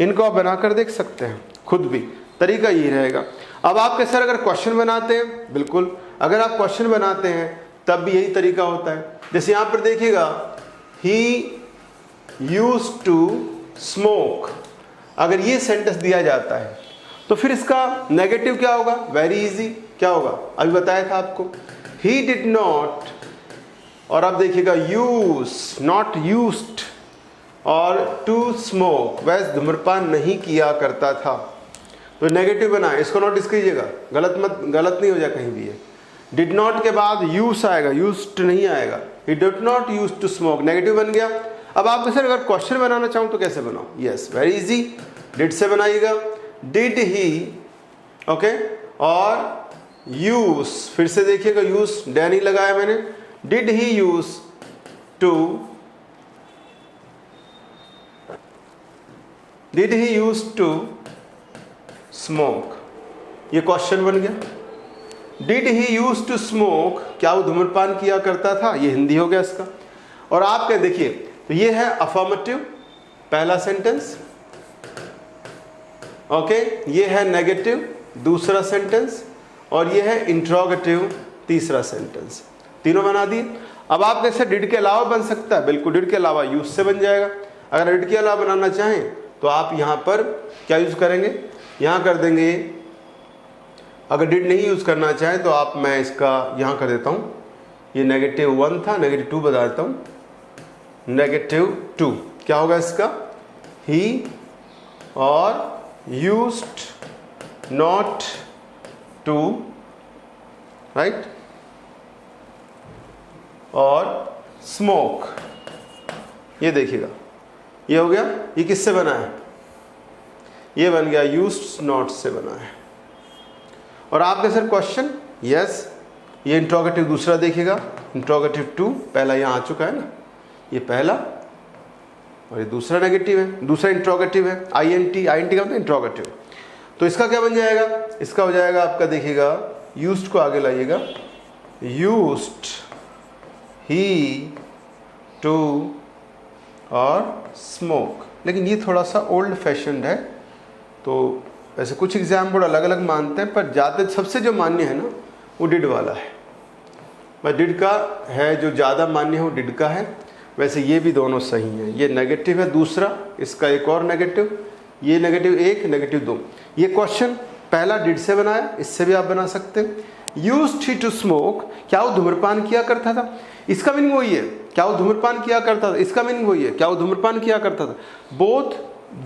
इनको आप बनाकर देख सकते हैं खुद भी, तरीका यही रहेगा। अब आपके सर अगर क्वेश्चन बनाते हैं, बिल्कुल अगर आप क्वेश्चन बनाते हैं तब भी यही तरीका होता है। जैसे यहाँ पर देखिएगा, ही यूज्ड टू स्मोक, अगर ये सेंटेंस दिया जाता है तो फिर इसका नेगेटिव क्या होगा, वेरी इजी, क्या होगा अभी बताया था आपको, ही डिड नॉट, और अब देखिएगा यूज, नॉट यूज्ड, और टू स्मोक, वह धूम्रपान नहीं किया करता था, तो नेगेटिव बनाए, इसको नोटिस कीजिएगा, गलत नहीं हो जाए कहीं भी। डिड नॉट के बाद यूज आएगा, यूज्ड नहीं आएगा, he did not use to smoke, negative बन गया। अब आप सर अगर क्वेश्चन बनाना चाहूँ तो कैसे बनाओ, यस वेरी इजी, डिड से बनाइएगा, डिड ही, ओके, और यूज, फिर से देखिएगा यूज, डैनी लगाया मैंने, did he use to did he use to smoke, ये क्वेश्चन बन गया। Did he use to smoke, क्या वो धूम्रपान किया करता था, ये हिंदी हो गया इसका। और आप क्या देखिए, तो ये है अफर्मेटिव पहला सेंटेंस, ओके, ये है नेगेटिव दूसरा सेंटेंस, और ये है इंट्रोगेटिव तीसरा सेंटेंस। तीनों बना दिए। अब आप कैसे डिड के अलावा बन सकता है, बिल्कुल डिड के अलावा यूज से बन जाएगा। अगर डिड के अलावा बनाना चाहें तो आप यहां पर क्या यूज करेंगे, यहां कर देंगे। अगर डिड नहीं यूज करना चाहें तो आप, मैं इसका यहां कर देता हूं, ये -1 था, -2 बता देता हूं, -2 क्या होगा इसका, ही और यूज्ड नॉट टू, राइट, और स्मोक, ये देखिएगा, ये हो गया। ये किससे बना है, ये बन गया यूज्ड नॉट से बना है। और आपके सर क्वेश्चन, यस, ये इंट्रोगेटिव दूसरा देखिएगा, इंट्रोगेटिव 2 पहला यहाँ आ चुका है ना, ये पहला, और ये दूसरा नेगेटिव है, दूसरा इंट्रोगेटिव है, INT का मतलब इंट्रोगेटिव। तो इसका क्या बन जाएगा, इसका हो जाएगा आपका, देखिएगा यूज्ड को आगे लाइएगा, यूज्ड ही टू और स्मोक। लेकिन ये थोड़ा सा ओल्ड फैशन्ड है, तो वैसे कुछ एग्जाम बोर्ड अलग अलग मानते हैं, पर ज़्यादा सबसे जो मान्य है ना वो डिड वाला है। बस डिड का है जो ज़्यादा मान्य है, वो डिड का है। वैसे ये भी दोनों सही हैं। ये नेगेटिव है दूसरा, इसका एक और नेगेटिव, ये -1 -2। ये क्वेश्चन पहला डिड से बनाया, इससे भी आप बना सकते हैं। यूज्ड ही टू स्मोक, क्या वो धूम्रपान किया करता था, इसका मीनिंग वही है, क्या वो धूम्रपान किया करता था, इसका मीनिंग वही है, क्या वो धूम्रपान किया करता था। Both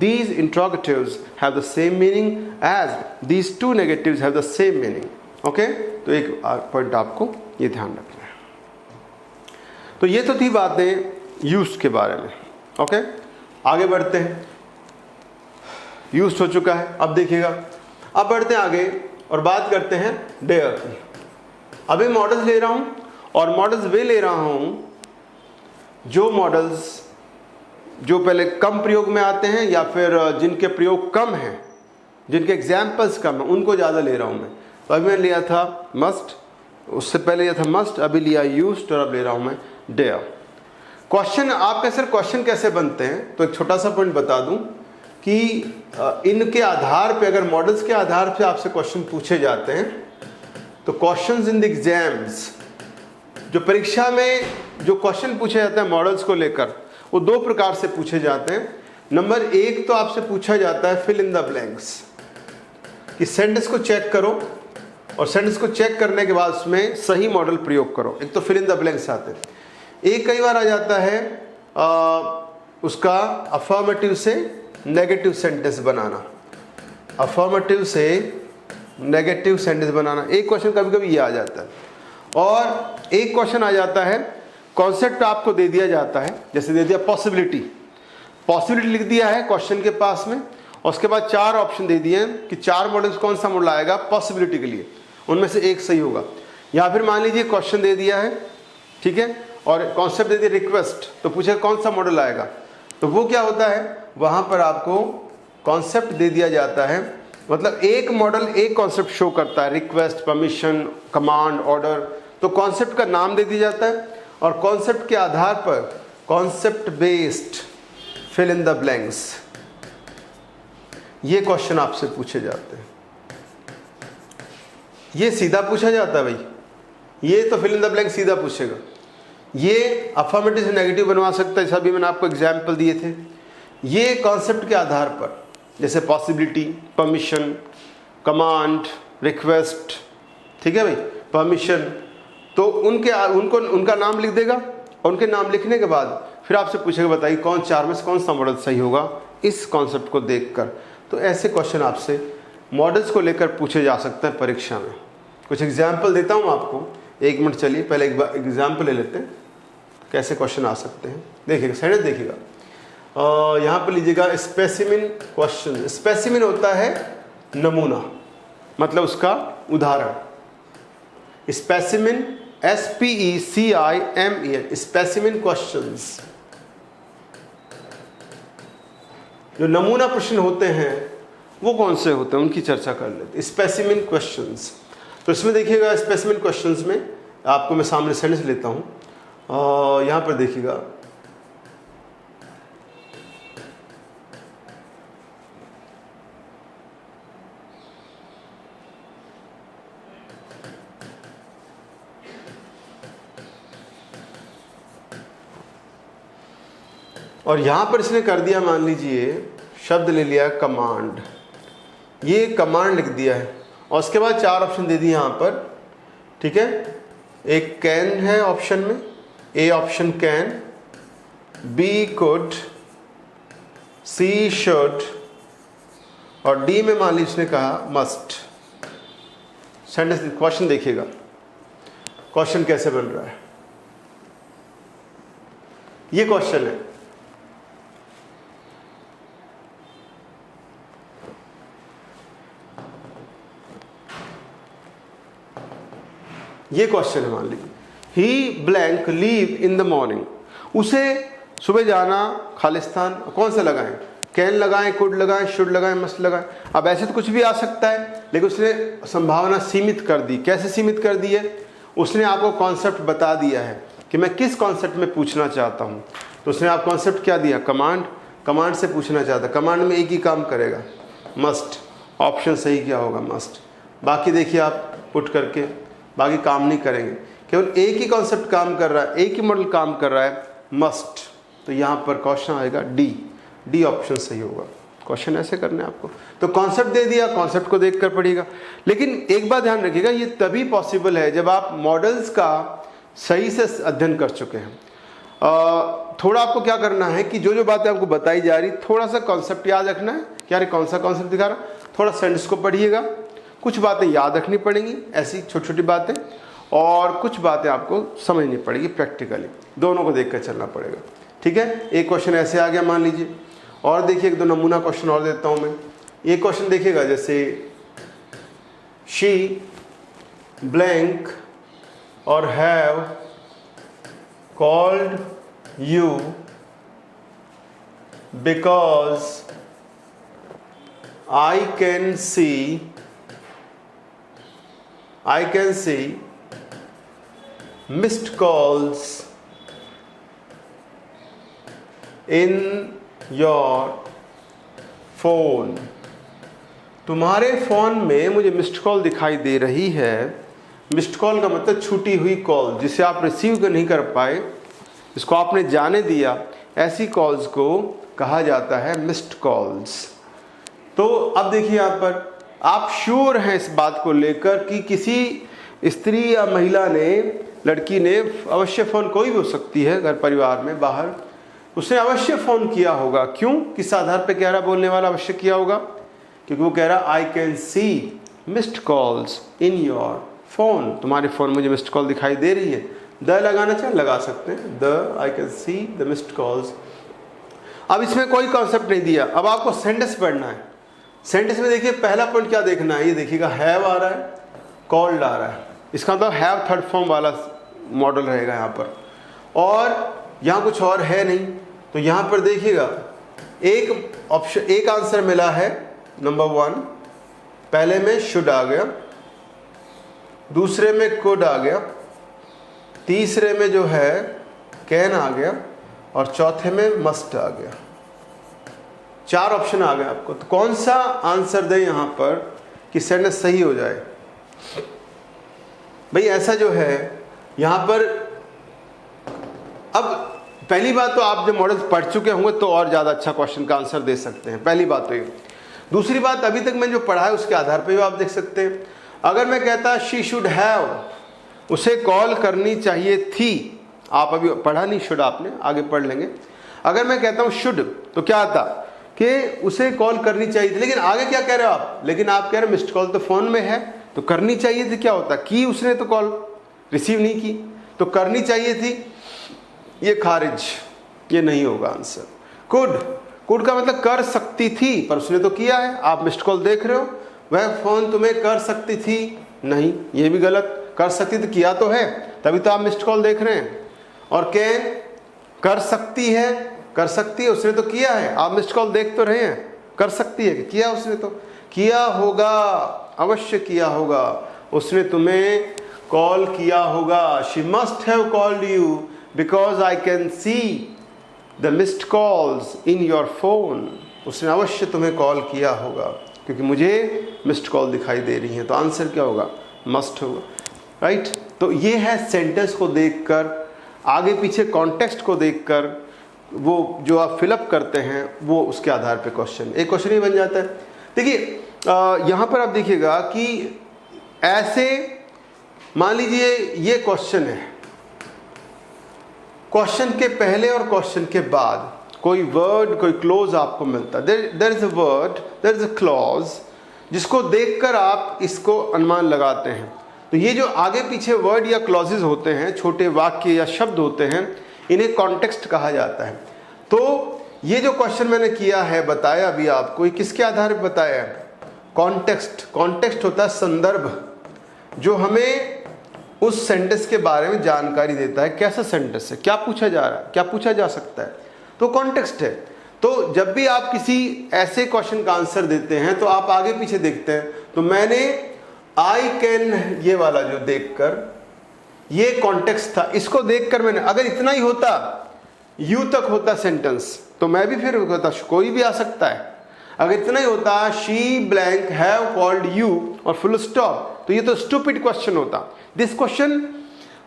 these interrogatives have the same meaning as these two negatives have the same meaning. Okay? तो एक पॉइंट आपको ये ध्यान रखना है। तो ये तो थी बातें यूज्ड के बारे में। ओके, आगे बढ़ते हैं। यूज्ड हो चुका है, अब देखिएगा, अब बढ़ते हैं आगे और बात करते हैं डेयर की। अभी मॉडल्स ले रहा हूं, और मॉडल्स वे ले रहा हूं जो मॉडल्स जो पहले कम प्रयोग में आते हैं, या फिर जिनके प्रयोग कम हैं, जिनके एग्जाम्पल्स कम हैं, उनको ज़्यादा ले रहा हूँ मैं। तो अभी मैंने लिया था मस्ट, उससे पहले लिया था मस्ट, अभी लिया यूज्ड, और अब ले रहा हूँ मैं डेयर। क्वेश्चन आपके सर क्वेश्चन कैसे बनते हैं, तो एक छोटा सा पॉइंट बता दूं कि इनके आधार पे, अगर मॉडल्स के आधार पे आपसे क्वेश्चन पूछे जाते हैं, तो क्वेश्चंस इन द एग्जाम्स, जो परीक्षा में जो क्वेश्चन पूछे जाते हैं मॉडल्स को लेकर, वो दो प्रकार से पूछे जाते हैं। नंबर 1 तो आपसे पूछा जाता है फिल इन द ब्लैंक्स, कि सेंटेंस को चेक करो, और सेंटेंस को चेक करने के बाद उसमें सही मॉडल प्रयोग करो। एक तो फिल इन द ब्लैंक्स आते हैं। एक कई बार आ जाता है उसका अफर्मेटिव से नेगेटिव सेंटेंस बनाना, अफर्मेटिव से नेगेटिव सेंटेंस बनाना, एक क्वेश्चन कभी कभी ये आ जाता है। और एक क्वेश्चन आ जाता है, कॉन्सेप्ट आपको दे दिया जाता है, जैसे दे दिया पॉसिबिलिटी, पॉसिबिलिटी लिख दिया है क्वेश्चन के पास में, और उसके बाद 4 ऑप्शन दे दिए हैं कि 4 मॉडल्स कौन सा मॉडल आएगा पॉसिबिलिटी के लिए, उनमें से एक सही होगा। या फिर मान लीजिए क्वेश्चन दे दिया है, ठीक है, और कॉन्सेप्ट दे दिया रिक्वेस्ट, तो पूछे कौन सा मॉडल आएगा, तो वो क्या होता है, वहां पर आपको कॉन्सेप्ट दे दिया जाता है, मतलब एक मॉडल एक कॉन्सेप्ट शो करता है, रिक्वेस्ट, परमिशन, कमांड, ऑर्डर, तो कॉन्सेप्ट का नाम दे दिया जाता है, और कॉन्सेप्ट के आधार पर concept based fill in the blanks, ये क्वेश्चन आपसे पूछे जाते हैं। ये सीधा पूछा जाता है भाई, ये तो फिल इन द ब्लैंक सीधा पूछेगा। ये अफर्मेटिव से नेगेटिव बनवा सकता है, जैसा भी मैंने आपको एग्जाम्पल दिए थे। ये कॉन्सेप्ट के आधार पर, जैसे पॉसिबिलिटी, परमिशन, कमांड, रिक्वेस्ट, ठीक है भाई, परमिशन, तो उनका नाम लिख देगा, और उनके नाम लिखने के बाद फिर आपसे पूछेगा बताइए कौन 4 में से कौन सा मॉडल सही होगा इस कॉन्सेप्ट को देखकर। तो ऐसे क्वेश्चन आपसे मॉडल्स को लेकर पूछे जा सकते हैं परीक्षा में। कुछ एग्जाम्पल देता हूँ आपको, 1 मिनट चलिए पहले एक एग्जाम्पल ले लेते हैं कैसे क्वेश्चन आ सकते हैं। देखिएगा सेंटेंस देखिएगा, यहाँ पर लीजिएगा स्पेसिमिन क्वेश्चन। स्पेसिमिन होता है नमूना, मतलब उसका उदाहरण। Specimen SPECIMEN, specimen questions. जो नमूना प्रश्न होते हैं वो कौन से होते हैं उनकी चर्चा कर लेते हैं। स्पेसिमिन क्वेश्चंस, तो इसमें देखिएगा स्पेसिमिन क्वेश्चंस में आपको मैं सामने सेंटेंस लेता हूँ, यहाँ पर देखिएगा और यहाँ पर इसने कर दिया, मान लीजिए शब्द ले लिया कमांड, ये कमांड लिख दिया है और उसके बाद 4 ऑप्शन दे दिए यहाँ पर, ठीक है। एक कैन है ऑप्शन में, A option can, B could, C should और डी में मान लीजिए इसने कहा मस्ट। सेंटेंस क्वेश्चन देखिएगा, क्वेश्चन कैसे बन रहा है, ये क्वेश्चन है। ये क्वेश्चन है, मान लीजिए he blank leave in the morning, उसे सुबह जाना खालिस्तान, कौन सा लगाएं, कैन लगाएं, कुड लगाएं, शुड लगाएं, मस्ट लगाएं। अब ऐसे तो कुछ भी आ सकता है, लेकिन उसने संभावना सीमित कर दी। कैसे सीमित कर दी है, उसने आपको कॉन्सेप्ट बता दिया है कि मैं किस कॉन्सेप्ट में पूछना चाहता हूँ। तो उसने आप कॉन्सेप्ट क्या दिया, कमांड, कमांड से पूछना चाहता, कमांड में एक ही काम करेगा मस्ट, ऑप्शन सही क्या होगा मस्ट। बाकी देखिए आप पुट करके बाकी काम नहीं करेंगे, केवल एक ही कॉन्सेप्ट काम कर रहा है, एक ही मॉडल काम कर रहा है मस्ट। तो यहाँ पर क्वेश्चन आएगा डी ऑप्शन सही होगा। क्वेश्चन ऐसे करने आपको, तो कॉन्सेप्ट दे दिया, कॉन्सेप्ट को देख कर पढ़िएगा। लेकिन एक बात ध्यान रखिएगा, ये तभी पॉसिबल है जब आप मॉडल्स का सही से अध्ययन कर चुके हैं। थोड़ा आपको क्या करना है कि जो जो बातें आपको बताई जा रही, थोड़ा सा कॉन्सेप्ट याद रखना है, क्या कौन सा कॉन्सेप्ट दिखा रहा, थोड़ा सेंटेंस को पढ़िएगा, कुछ बातें याद रखनी पड़ेंगी ऐसी छोटी छोटी बातें, और कुछ बातें आपको समझनी पड़ेगी प्रैक्टिकली, दोनों को देख कर चलना पड़ेगा, ठीक है। एक क्वेश्चन ऐसे आ गया मान लीजिए, और देखिए एक दो नमूना क्वेश्चन और देता हूँ मैं। एक क्वेश्चन देखिएगा, जैसे शी ब्लैंक और have called you because I can see missed calls in your phone। तुम्हारे फ़ोन में मुझे मिस्ड कॉल दिखाई दे रही है। मिस्ड कॉल का मतलब छूटी हुई कॉल, जिसे आप रिसीव नहीं कर पाए, इसको आपने जाने दिया, ऐसी कॉल्स को कहा जाता है मिस्ड कॉल्स। तो अब देखिए यहाँ पर आप श्योर हैं इस बात को लेकर कि किसी स्त्री या महिला ने, लड़की ने अवश्य फ़ोन, कोई भी हो सकती है घर परिवार में बाहर, उसने अवश्य फ़ोन किया होगा। क्यों, किस आधार पे कह रहा बोलने वाला अवश्य किया होगा, क्योंकि वो कह रहा I can see missed calls in your phone, तुम्हारे फ़ोन मुझे मिस्ड कॉल दिखाई दे रही है। द लगाना चाहे लगा सकते हैं, the I can see the missed calls. अब इसमें कोई कॉन्सेप्ट नहीं दिया, अब आपको सेंटेंस पढ़ना है। सेंटेंस में देखिए पहला पॉइंट क्या देखना है, ये देखिएगा हैव आ रहा है, कॉल्ड आ रहा है, इसका मतलब हैव थर्ड फॉर्म वाला मॉडल रहेगा यहाँ पर, और यहाँ कुछ और है नहीं। तो यहाँ पर देखिएगा एक ऑप्शन, एक आंसर मिला है नंबर 1, पहले में शुड आ गया, दूसरे में कुड आ गया, तीसरे में जो है कैन आ गया, और चौथे में मस्ट आ गया। 4 ऑप्शन आ गए आपको। तो कौन सा आंसर दें यहाँ पर कि सेंटेंस सही हो जाए। भाई ऐसा जो है यहाँ पर, अब पहली बात तो आप जब मॉडल्स पढ़ चुके होंगे तो और ज़्यादा अच्छा क्वेश्चन का आंसर दे सकते हैं, पहली बात तो ये। दूसरी बात, अभी तक मैंने जो पढ़ा है उसके आधार पर भी आप देख सकते हैं। अगर मैं कहता शी शुड हैव, उसे कॉल करनी चाहिए थी, आप अभी पढ़ा नहीं शुड, आपने आगे पढ़ लेंगे। अगर मैं कहता हूँ शुड, तो क्या आता कि उसे कॉल करनी चाहिए थी, लेकिन आगे क्या कह रहे हो आप, लेकिन आप कह रहे हो मिस्ड कॉल तो फ़ोन में है, तो करनी चाहिए थी क्या होता, कि उसने तो कॉल रिसीव नहीं की, तो करनी चाहिए थी, ये खारिज, ये नहीं होगा आंसर। कुड का मतलब कर सकती थी, पर उसने तो किया है, आप मिस्ड कॉल देख रहे हो, वह फ़ोन तुम्हें कर सकती थी, नहीं, ये भी गलत, कर सकती थी, किया तो है, तभी तो आप मिस्ड कॉल देख रहे हैं। और कैन कर सकती है, कर सकती है, उसने तो किया है। आप मिस्ड कॉल देख तो रहे हैं, कर सकती है कि किया, उसने तो किया होगा, अवश्य किया होगा, उसने तुम्हें कॉल किया होगा। She must have called you because I can see the missed calls in your phone. उसने अवश्य तुम्हें कॉल किया होगा क्योंकि मुझे मिस्ड कॉल दिखाई दे रही है। तो आंसर क्या होगा? मस्ट होगा, राइट। तो ये है सेंटेंस को देखकर, आगे पीछे कॉन्टेक्स्ट को देखकर वो जो आप फिलअप करते हैं वो उसके आधार पे क्वेश्चन, एक क्वेश्चन ही बन जाता है। देखिए यहाँ पर आप देखिएगा कि ऐसे मान लीजिए ये क्वेश्चन है, क्वेश्चन के पहले और क्वेश्चन के बाद कोई वर्ड, कोई क्लोज आपको मिलता है। There is a word, there is a clause जिसको देखकर आप इसको अनुमान लगाते हैं। तो ये जो आगे पीछे वर्ड या क्लॉजेज होते हैं, छोटे वाक्य या शब्द होते हैं, इन्हें कॉन्टेक्स्ट कहा जाता है। तो ये जो क्वेश्चन मैंने किया है, बताया अभी आपको, ये किसके आधार पर बताया है? कॉन्टेक्स्ट। कॉन्टेक्स्ट होता है संदर्भ जो हमें उस सेंटेंस के बारे में जानकारी देता है। कैसा सेंटेंस है, क्या पूछा जा रहा है, क्या पूछा जा सकता है, तो कॉन्टेक्स्ट है। तो जब भी आप किसी ऐसे क्वेश्चन का आंसर देते हैं तो आप आगे पीछे देखते हैं। तो मैंने आई कैन ये वाला जो देखकर, ये कॉन्टेक्स्ट था, इसको देखकर मैंने, अगर इतना ही होता, यू तक होता सेंटेंस, तो मैं भी फिर होता, कोई भी आ सकता है। अगर इतना ही होता she blank have called you और फुल स्टॉप, तो ये तो स्टूपिड क्वेश्चन होता। This question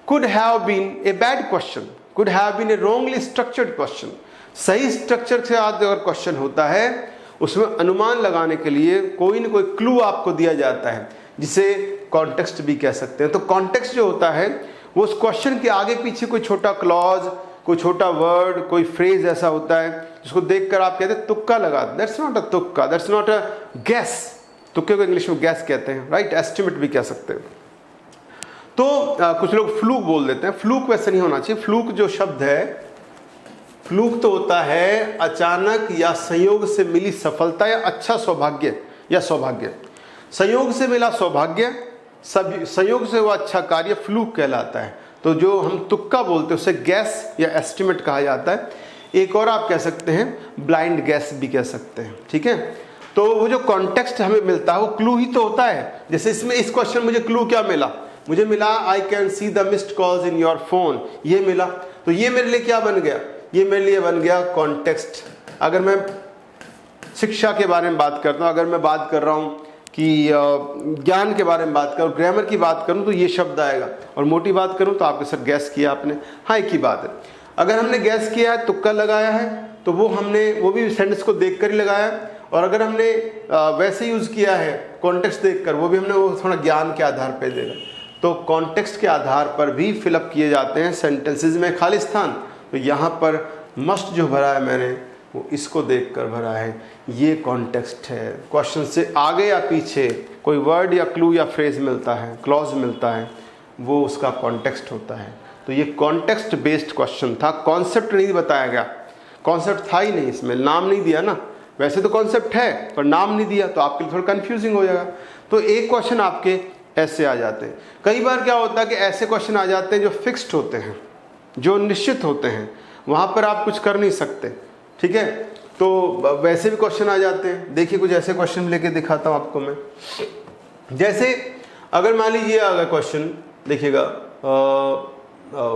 could have been a bad question, could have been a wrongly structured question. सही स्ट्रक्चर से आज अगर क्वेश्चन होता है, उसमें अनुमान लगाने के लिए कोई न कोई क्लू आपको दिया जाता है, जिसे कॉन्टेक्स्ट भी कह सकते हैं। तो कॉन्टेक्स्ट जो होता है वो उस क्वेश्चन के आगे पीछे कोई छोटा क्लॉज, कोई छोटा वर्ड, कोई फ्रेज ऐसा होता है जिसको देखकर आप कहते हैं तुक्का लगा। दैट्स नॉट अ तुक्का, दैट्स नॉट अ गैस। तुक्के को इंग्लिश में गैस कहते हैं, राइट, एस्टिमेट भी कह सकते हैं। तो कुछ लोग फ्लूक बोल देते हैं, फ्लूक वैसे नहीं होना चाहिए। फ्लूक जो शब्द है, फ्लूक तो होता है अचानक या संयोग से मिली सफलता या अच्छा सौभाग्य या सौभाग्य। संयोग से मिला सौभाग्य, संयोग से हुआ अच्छा कार्य फ्लूक कहलाता है। तो जो हम तुक्का बोलते हैं उसे गैस या एस्टिमेट कहा जाता है। एक और आप कह सकते हैं ब्लाइंड गैस भी कह सकते हैं, ठीक है। तो वो जो कॉन्टेक्स्ट हमें मिलता है वो क्लू ही तो होता है। जैसे इसमें इस क्वेश्चन मुझे क्लू क्या मिला? मुझे मिला I can see the missed calls in your phone, ये मिला। तो ये मेरे लिए क्या बन गया? ये मेरे लिए बन गया कॉन्टेक्स्ट। अगर मैं शिक्षा के बारे में बात करता हूँ, अगर मैं बात कर रहा हूँ कि ज्ञान के बारे में बात करूँ, ग्रामर की बात करूँ, तो ये शब्द आएगा। और मोटी बात करूँ तो आपके सर गैस किया आपने, हाँ एक ही बात है। अगर हमने गैस किया है, तुक्का लगाया है, तो वो हमने वो भी सेंटेंस को देखकर ही लगाया है। और अगर हमने वैसे यूज़ किया है कॉन्टेक्स्ट देखकर, वो भी हमने वो थोड़ा ज्ञान के आधार पर देगा। तो कॉन्टेक्स्ट के आधार पर भी फिलअप किए जाते हैं सेंटेंसेज में खाली स्थान। तो यहाँ पर मस्ट जो भरा है मैंने, वो इसको देखकर भरा है, ये कॉन्टेक्स्ट है। क्वेश्चन से आगे या पीछे कोई वर्ड या क्लू या फ्रेज मिलता है, क्लॉज मिलता है, वो उसका कॉन्टेक्स्ट होता है। तो ये कॉन्टेक्स्ट बेस्ड क्वेश्चन था, कॉन्सेप्ट नहीं बताया गया। कॉन्सेप्ट था ही नहीं, इसमें नाम नहीं दिया ना। वैसे तो कॉन्सेप्ट है पर नाम नहीं दिया, तो आपके लिए थोड़ा कन्फ्यूजिंग हो जाएगा। तो एक क्वेश्चन आपके ऐसे आ जाते हैं। कई बार क्या होता है कि ऐसे क्वेश्चन आ जाते हैं जो फिक्स्ड होते हैं, जो निश्चित होते हैं, वहाँ पर आप कुछ कर नहीं सकते, ठीक है। तो वैसे भी क्वेश्चन आ जाते हैं। देखिए कुछ ऐसे क्वेश्चन लेके दिखाता हूँ आपको मैं। जैसे अगर मान लीजिए अगर क्वेश्चन देखिएगा,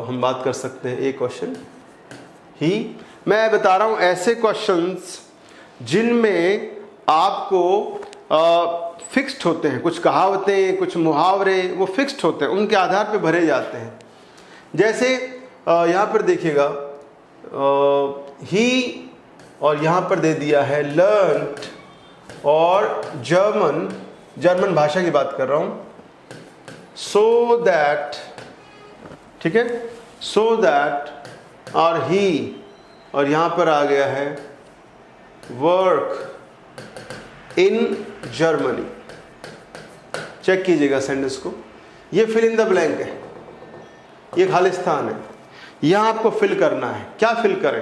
हम बात कर सकते हैं एक क्वेश्चन ही, मैं बता रहा हूँ ऐसे क्वेश्चंस जिनमें आपको फिक्स्ड होते हैं, कुछ कहावतें, कुछ मुहावरे, वो फिक्स्ड होते हैं, उनके आधार पे भरे जाते हैं। जैसे यहाँ पर देखिएगा ही, और यहाँ पर दे दिया है लर्नड, और जर्मन भाषा की बात कर रहा हूँ, सो दैट, ठीक है, सो दैट, और ही, और यहाँ पर आ गया है वर्क इन जर्मनी। चेक कीजिएगा सेंटेंस को, ये फिल इन द ब्लैंक है, ये खाली स्थान है, यहाँ आपको फिल करना है। क्या फिल करें?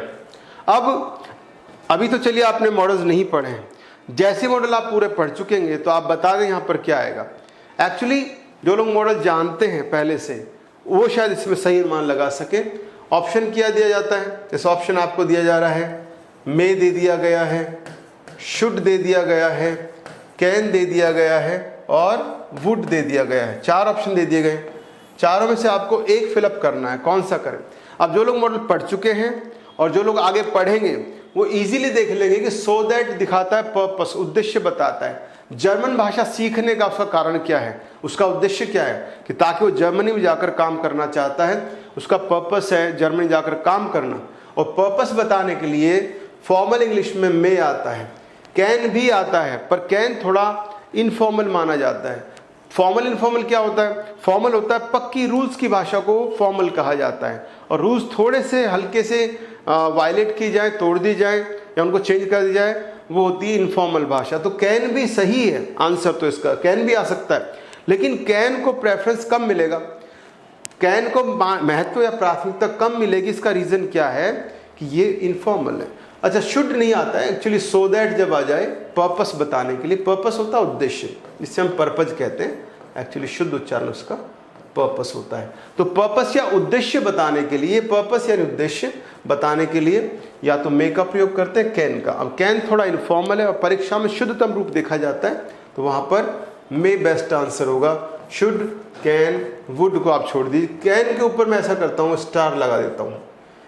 अब अभी तो चलिए आपने मॉडल्स नहीं पढ़े हैं, जैसे मॉडल आप पूरे पढ़ चुकेंगे तो आप बता दें यहाँ पर क्या आएगा। एक्चुअली जो लोग मॉडल जानते हैं पहले से, वो शायद इसमें सही अनुमान लगा सके, ऑप्शन क्या दिया जाता है, जैसे ऑप्शन आपको दिया जा रहा है, मे दे दिया गया है, शुड दे दिया गया है, कैन दे दिया गया है और वुड दे दिया गया है। 4 ऑप्शन दे दिए गए। चारों में से आपको एक फिलअप करना है, कौन सा करें। अब जो लोग मॉडल पढ़ चुके हैं और जो लोग आगे पढ़ेंगे वो इजीली देख लेंगे कि सो दैट दिखाता है पर्पस, उद्देश्य बताता है। जर्मन भाषा सीखने का उसका कारण क्या है, उसका उद्देश्य क्या है, कि ताकि वो जर्मनी में जाकर काम करना चाहता है, उसका पर्पस है जर्मनी जाकर काम करना। और पर्पस बताने के लिए फॉर्मल इंग्लिश में मे आता है, कैन भी आता है, पर कैन थोड़ा इनफॉर्मल माना जाता है। फॉर्मल इनफॉर्मल क्या होता है, फॉर्मल होता है पक्की रूल्स की भाषा को फॉर्मल कहा जाता है, और रूल्स थोड़े से हल्के से वायलेट की जाए, तोड़ दी जाए या उनको चेंज कर दी जाए, वो होती है इनफॉर्मल भाषा। तो कैन भी सही है आंसर, तो इसका कैन भी आ सकता है, लेकिन कैन को प्रेफरेंस कम मिलेगा, कैन को महत्व या प्राथमिकता कम मिलेगी। इसका रीजन क्या है कि ये इनफॉर्मल है। अच्छा, शुड नहीं आता है एक्चुअली, सो दैट जब आ जाए पर्पस बताने के लिए, पर्पस होता है उद्देश्य, जिससे हम पर्पज कहते हैं, एक्चुअली शुद्ध उच्चारण उसका पर्पस होता है। तो पर्पस या उद्देश्य बताने के लिए, पर्पस यानी उद्देश्य बताने के लिए या तो मे का प्रयोग करते हैं, कैन का। अब कैन थोड़ा इनफॉर्मल है और परीक्षा में शुद्धतम रूप देखा जाता है, तो वहां पर मे बेस्ट आंसर होगा। शुड, कैन, वुड को आप छोड़ दीजिए। कैन के ऊपर मैं ऐसा करता हूँ, स्टार लगा देता हूँ,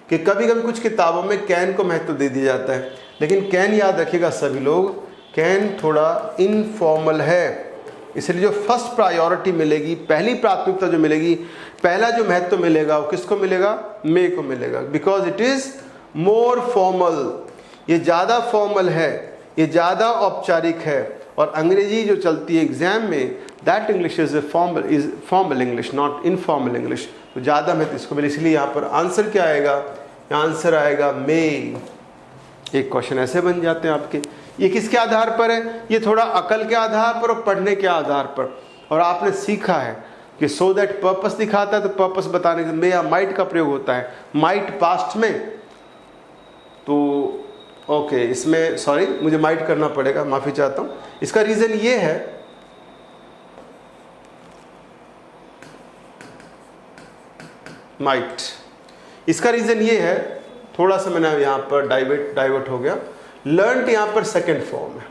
कि कभी कभी कुछ किताबों में कैन को महत्व दे दिया जाता है, लेकिन कैन याद रखिएगा सभी लोग, कैन थोड़ा इनफॉर्मल है, इसलिए जो फर्स्ट प्रायोरिटी मिलेगी, पहली प्राथमिकता जो मिलेगी, पहला जो महत्व मिलेगा वो किसको मिलेगा, मे को मिलेगा, because it is more formal. ये ज़्यादा फॉर्मल है, ये ज़्यादा औपचारिक है, और अंग्रेजी जो चलती है एग्जाम में, that English is formal English, not informal English, तो ज़्यादा महत्व इसको मिले। इसलिए यहाँ पर आंसर क्या आएगा, आंसर आएगा मे। एक क्वेश्चन ऐसे बन जाते हैं आपके। ये किसके आधार पर है, ये थोड़ा अकल के आधार पर और पढ़ने के आधार पर, और आपने सीखा है कि सो दैट पर्पस दिखाता है, तो पर्पस बताने के लिए मे या माइट का प्रयोग होता है। माइट पास्ट में, तो ओके, इसमें सॉरी मुझे माइट करना पड़ेगा, माफी चाहता हूं। इसका रीजन ये है, माइट, इसका रीजन ये है, थोड़ा सा मैंने यहां पर डाइवर्ट हो गया। लर्नड यहां पर सेकंड फॉर्म है,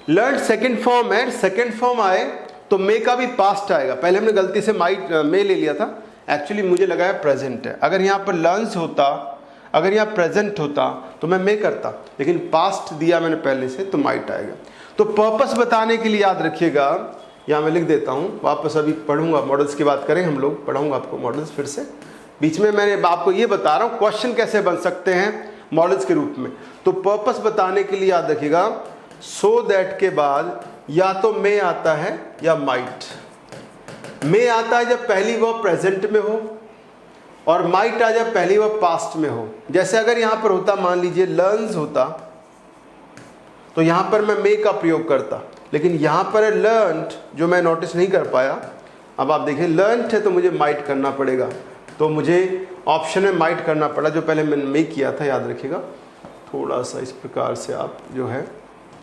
लर्नड सेकंड फॉर्म है। सेकंड फॉर्म आए तो मे का भी पास्ट आएगा। पहले हमने गलती से माइट मे ले लिया था, एक्चुअली मुझे लगाया प्रेजेंट है। अगर यहां पर लर्न्स होता, अगर यहाँ प्रेजेंट होता तो मैं मे करता, लेकिन पास्ट दिया मैंने पहले से, तो माइट आएगा। तो पर्पस बताने के लिए याद रखिएगा, यहाँ मैं लिख देता हूँ, वापस अभी पढ़ूंगा, मॉडल्स की बात करें हम लोग, पढ़ाऊंगा आपको मॉडल्स फिर से। बीच में मैंने आपको ये बता रहा हूँ क्वेश्चन कैसे बन सकते हैं मॉडल्स के रूप में। तो पर्पस बताने के लिए याद रखिएगा, सो दैट के बाद या तो मे आता है या माइट। मे आता है जब पहली वर्ब प्रेजेंट में हो, और माइट आ जाए पहली वर्ब पास्ट में हो। जैसे अगर यहां पर होता, मान लीजिए लर्न्स होता, तो यहां पर मैं मे का प्रयोग करता, लेकिन यहां पर है लर्न्ड, जो मैं नोटिस नहीं कर पाया। अब आप देखिए लर्न्ड है तो मुझे माइट करना पड़ेगा, तो मुझे ऑप्शन में माइट करना पड़ा, जो पहले मैंने मे किया था, याद रखिएगा। थोड़ा सा इस प्रकार से आप जो है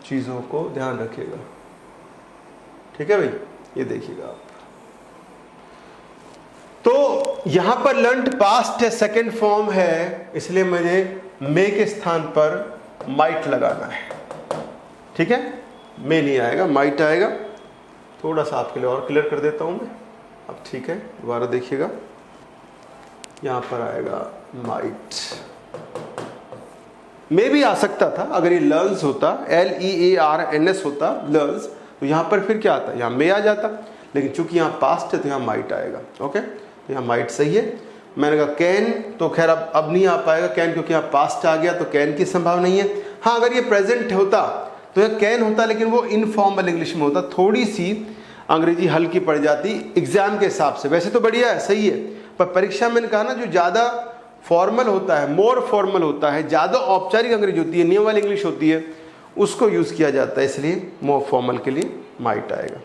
चीज़ों को ध्यान रखिएगा, ठीक है भाई, ये देखिएगा आप। तो यहां पर लर्न्ड पास्ट है, सेकंड फॉर्म है, इसलिए मुझे मे के स्थान पर माइट लगाना है, ठीक है। मे नहीं आएगा, माइट आएगा। थोड़ा सा आपके लिए और क्लियर कर देता हूं मैं, अब ठीक है, दोबारा देखिएगा। यहां पर आएगा माइट, मे भी आ सकता था अगर ये लर्न्स होता, LEARNS होता लर्न्स, तो यहां पर फिर क्या आता, यहां मे आ जाता, लेकिन चूंकि यहां पास्ट है तो यहां माइट आएगा। ओके, तो यहां माइट सही है। मैंने कहा कैन, तो खैर अब नहीं आ पाएगा कैन, क्योंकि यहाँ पास्ट आ गया, तो कैन की संभावना नहीं है। हाँ, अगर ये प्रेजेंट होता तो यह कैन होता, लेकिन वो इनफॉर्मल इंग्लिश में होता, थोड़ी सी अंग्रेजी हल्की पड़ जाती एग्जाम के हिसाब से। वैसे तो बढ़िया है, सही है, पर परीक्षा में मैंने कहा ना, जो ज़्यादा फॉर्मल होता है, मोर फॉर्मल होता है, ज़्यादा औपचारिक अंग्रेजी होती है, नियम वाली इंग्लिश होती है, उसको यूज़ किया जाता है, इसलिए मोर फॉर्मल के लिए माइट आएगा,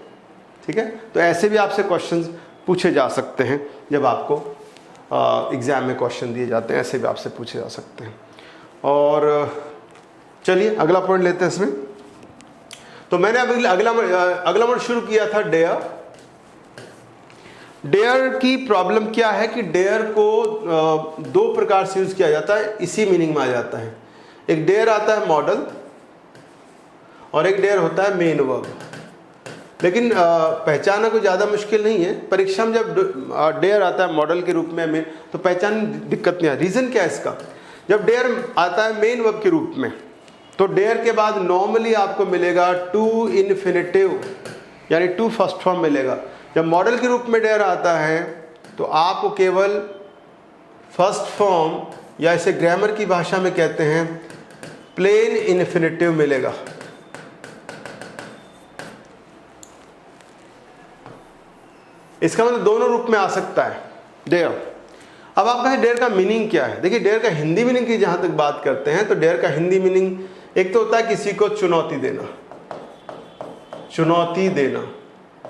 ठीक है। तो ऐसे भी आपसे क्वेश्चंस पूछे जा सकते हैं, जब आपको एग्ज़ाम में क्वेश्चन दिए जाते हैं, ऐसे भी आपसे पूछे जा सकते हैं। और चलिए अगला पॉइंट लेते हैं इसमें। तो मैंने अभी अगला वर्ड शुरू किया था डेयर। डेयर की प्रॉब्लम क्या है कि डेयर को दो प्रकार से यूज किया जाता है, इसी मीनिंग में आ जाता है। एक डेयर आता है मॉडल और एक डेयर होता है मेन वर्ब। लेकिन पहचानना कोई ज़्यादा मुश्किल नहीं है। परीक्षा में जब डेयर आता है मॉडल के रूप में मेन, तो पहचान दिक्कत नहीं है। रीज़न क्या है इसका? जब डेयर आता है मेन वर्ब के रूप में, तो डेयर के बाद नॉर्मली आपको मिलेगा टू इन्फिनेटिव, यानी टू फर्स्ट फॉर्म मिलेगा। जब मॉडल के रूप में डेयर आता है तो आपको केवल फर्स्ट फॉर्म, या इसे ग्रामर की भाषा में कहते हैं प्लेन इन्फिनेटिव मिलेगा। इसका मतलब दोनों रूप में आ सकता है डेयर। अब आप कहें डेयर का मीनिंग क्या है? देखिए, डेयर का हिंदी मीनिंग की जहां तक बात करते हैं तो डेयर का हिंदी मीनिंग एक तो होता है किसी को चुनौती देना, चुनौती देना,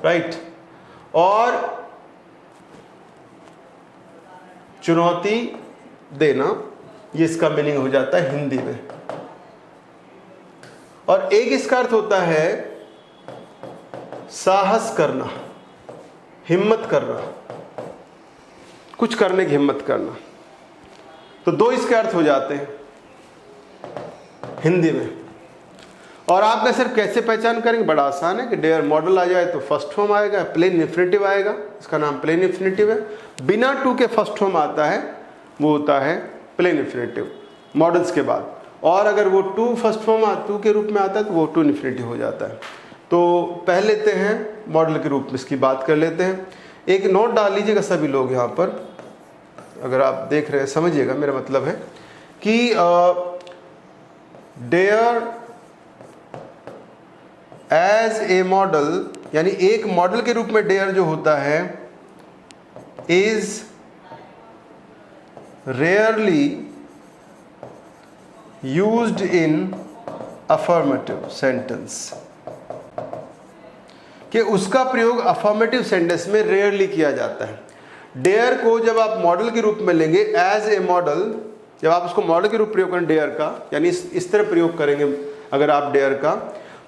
राइट। और चुनौती देना, ये इसका मीनिंग हो जाता है हिंदी में। और एक इसका अर्थ होता है साहस करना, हिम्मत करना, कुछ करने की हिम्मत करना। तो दो इसके अर्थ हो जाते हैं हिंदी में। और आप में सिर्फ कैसे पहचान करेंगे? बड़ा आसान है कि डेयर मॉडल आ जाए तो फर्स्ट फॉर्म आएगा, प्लेन इन्फिनेटिव आएगा, इसका नाम प्लेन इन्फिनेटिव है। बिना टू के फर्स्ट फॉर्म आता है, वो होता है प्लेन इन्फिनेटिव मॉडल्स के बाद। और अगर वो टू फर्स्ट फॉर्म टू के रूप में आता है तो वो टू इन्फिनेटिव हो जाता है। तो पहले लेते हैं मॉडल के रूप में इसकी बात कर लेते हैं। एक नोट डाल लीजिएगा सभी लोग यहाँ पर, अगर आप देख रहे हैं समझिएगा, मेरा मतलब है कि डेयर एज ए मॉडल, यानी एक मॉडल के रूप में डेयर जो होता है is rarely used in affirmative sentence, कि उसका प्रयोग अफर्मेटिव सेंटेंस में रेयरली किया जाता है। डेयर को जब आप मॉडल के रूप में लेंगे एज ए मॉडल, जब आप उसको मॉडल के रूप प्रयोग करें डेयर का, यानी इस तरह प्रयोग करेंगे अगर आप डेयर का,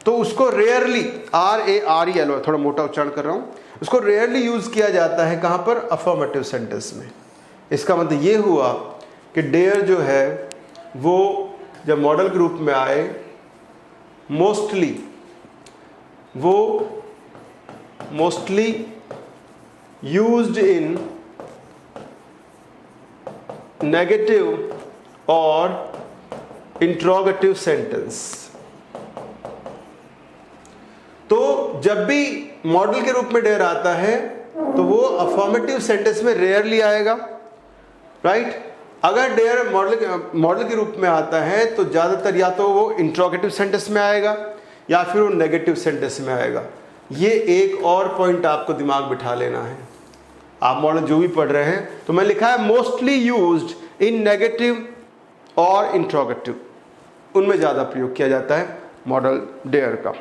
तो उसको रेयरली, RAREL, थोड़ा मोटा उच्चारण कर रहा हूं, उसको रेयरली यूज किया जाता है कहां पर? अफर्मेटिव सेंटेंस में। इसका मतलब ये हुआ कि डेयर जो है वो जब मॉडल के रूप में आए, मोस्टली यूज्ड इन नेगेटिव और इंट्रोगेटिव सेंटेंस। तो जब भी मॉडल के रूप में डेयर आता है तो वो अफर्मेटिव सेंटेंस में रेयरली आएगा, राइट। अगर डेयर मॉडल के रूप में आता है तो ज्यादातर या तो वो इंट्रोगेटिव सेंटेंस में आएगा या फिर वो नेगेटिव सेंटेंस में आएगा। ये एक और पॉइंट आपको दिमाग बिठा लेना है। आप मॉडल जो भी पढ़ रहे हैं तो मैं लिखा है मोस्टली यूज्ड इन नेगेटिव और इंट्रोगेटिव, उनमें ज्यादा प्रयोग किया जाता है मॉडल डेयर का।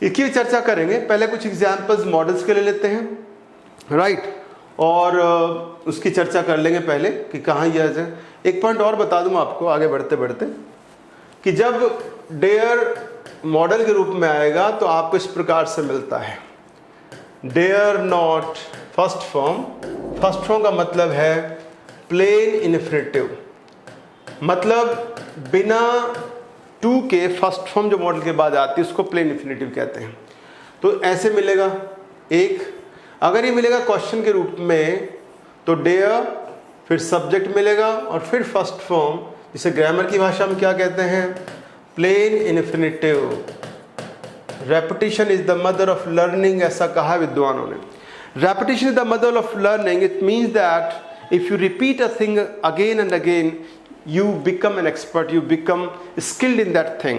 इसकी चर्चा करेंगे। पहले कुछ एग्जाम्पल्स मॉडल्स के ले लेते हैं, राइट, और उसकी चर्चा कर लेंगे पहले कि कहाँ यह है। एक पॉइंट और बता दूं आपको आगे बढ़ते बढ़ते कि जब डेयर मॉडल के रूप में आएगा तो आपको इस प्रकार से मिलता है dare not first form. First form का मतलब है प्लेन इन्फिनेटिव, मतलब बिना टू के फर्स्ट फॉर्म जो मॉडल के बाद आती है उसको प्लेन इन्फिनेटिव कहते हैं। तो ऐसे मिलेगा एक। अगर ये मिलेगा क्वेश्चन के रूप में तो डेयर, फिर सब्जेक्ट मिलेगा और फिर फर्स्ट फॉर्म, जिसे ग्रामर की भाषा में क्या कहते हैं? Plain infinitive. Repetition is the mother of learning, ऐसा कहा विद्वानों ने। Repetition is the mother of learning. It means that if you repeat a thing again and again you become an expert, you become skilled in that thing।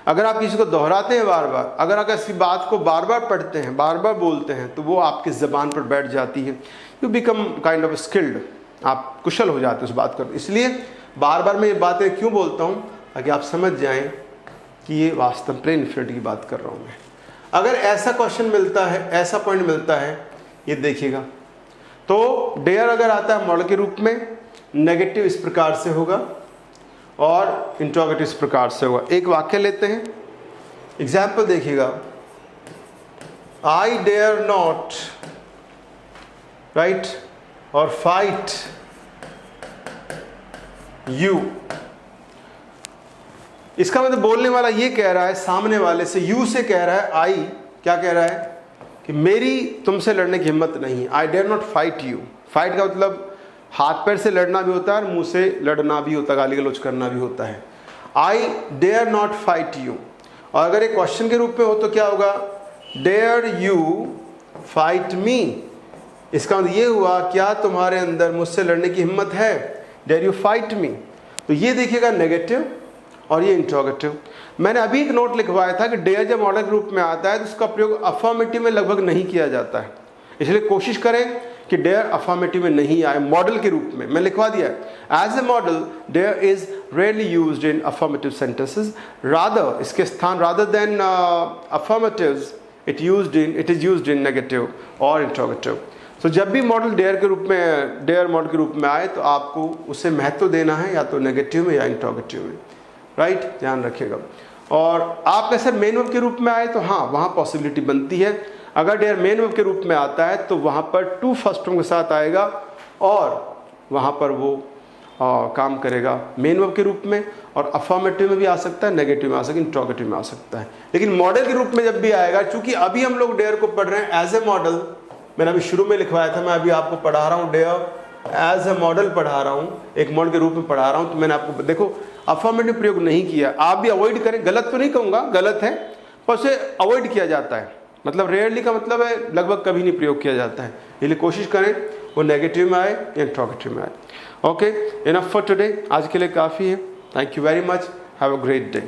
अगर आप किसी को दोहराते हैं बार बार, अगर आप किसी बात को बार बार पढ़ते हैं, बार बार बोलते हैं, तो वो आपकी ज़बान पर बैठ जाती है। you become kind of skilled, आप कुशल हो जाते हैं उस बात कर। इसलिए बार बार मैं ये बातें क्यों बोलता हूँ? ताकि आप समझ जाएं कि ये वास्तव प्लेन इन्फिनेटिव की बात कर रहा हूँ मैं। अगर ऐसा क्वेश्चन मिलता है, ऐसा पॉइंट मिलता है, ये देखिएगा, तो डेयर अगर आता है मॉडल के रूप में, नेगेटिव इस प्रकार से होगा और इंट्रोगेटिव इस प्रकार से होगा। एक वाक्य लेते हैं, एग्जाम्पल देखिएगा। आई डेयर नॉट राइट, और फाइट यू। इसका मतलब बोलने वाला ये कह रहा है सामने वाले से, यू से कह रहा है आई, क्या कह रहा है कि मेरी तुमसे लड़ने की हिम्मत नहीं है। I dare not fight you. Fight का मतलब हाथ पैर से लड़ना भी होता है और मुंह से लड़ना भी होता है, गाली गलौज करना भी होता है। I dare not fight you. और अगर एक क्वेश्चन के रूप में हो तो क्या होगा, डेयर यू फाइट मी। इसका मतलब ये हुआ, क्या तुम्हारे अंदर मुझसे लड़ने की हिम्मत है, डेयर यू फाइट मी। तो ये देखिएगा नेगेटिव और ये इंट्रोगेटिव। मैंने अभी एक नोट लिखवाया था कि डेयर जब मॉडल के रूप में आता है तो उसका प्रयोग अफर्मेटिव में लगभग नहीं किया जाता है, इसलिए कोशिश करें कि डेयर अफर्मेटिव में नहीं आए मॉडल के रूप में। मैं लिखवा दिया as a modal dare is rarely used in affirmative sentences, rather इसके स्थान rather than affirmatives it is used in negative और इंट्रोगेटिव। तो जब भी मॉडल डेयर के रूप में, डेयर मॉडल के रूप में आए तो आपको उसे महत्व देना है या तो नेगेटिव में या इंट्रोगेटिव में, राइट, ध्यान रखिएगा। और आप कैसे मेन वर्ब के रूप में आए तो हाँ, वहाँ पॉसिबिलिटी बनती है। अगर डेयर मेन वर्ब के रूप में आता है तो वहाँ पर टू फर्स्ट फॉर्म के साथ आएगा और वहाँ पर वो काम करेगा मेन वर्ब के रूप में, और अफर्मेटिव में भी आ सकता है, नेगेटिव में आ सकता है, इंट्रोगेटिव में आ सकता है। लेकिन मॉडल के रूप में जब भी आएगा, चूंकि अभी हम लोग डेयर को पढ़ रहे हैं एज ए मॉडल, मैंने अभी शुरू में लिखवाया था, मैं अभी आपको पढ़ा रहा हूँ डेयर एज ए मॉडल पढ़ा रहा हूँ, एक मॉडल के रूप में पढ़ा रहा हूँ। तो मैंने आपको देखो अफर्मेटिव प्रयोग नहीं किया, आप भी अवॉइड करें, गलत तो नहीं कहूँगा, गलत है, पर उसे अवॉइड किया जाता है। मतलब रेयरली का मतलब है लगभग कभी नहीं प्रयोग किया जाता है, इसलिए कोशिश करें वो नेगेटिव में आए या इंट्रोगेटिव में आए। ओके, इनफ फॉर टुडे, आज के लिए काफ़ी है। Thank you very much, have a great day.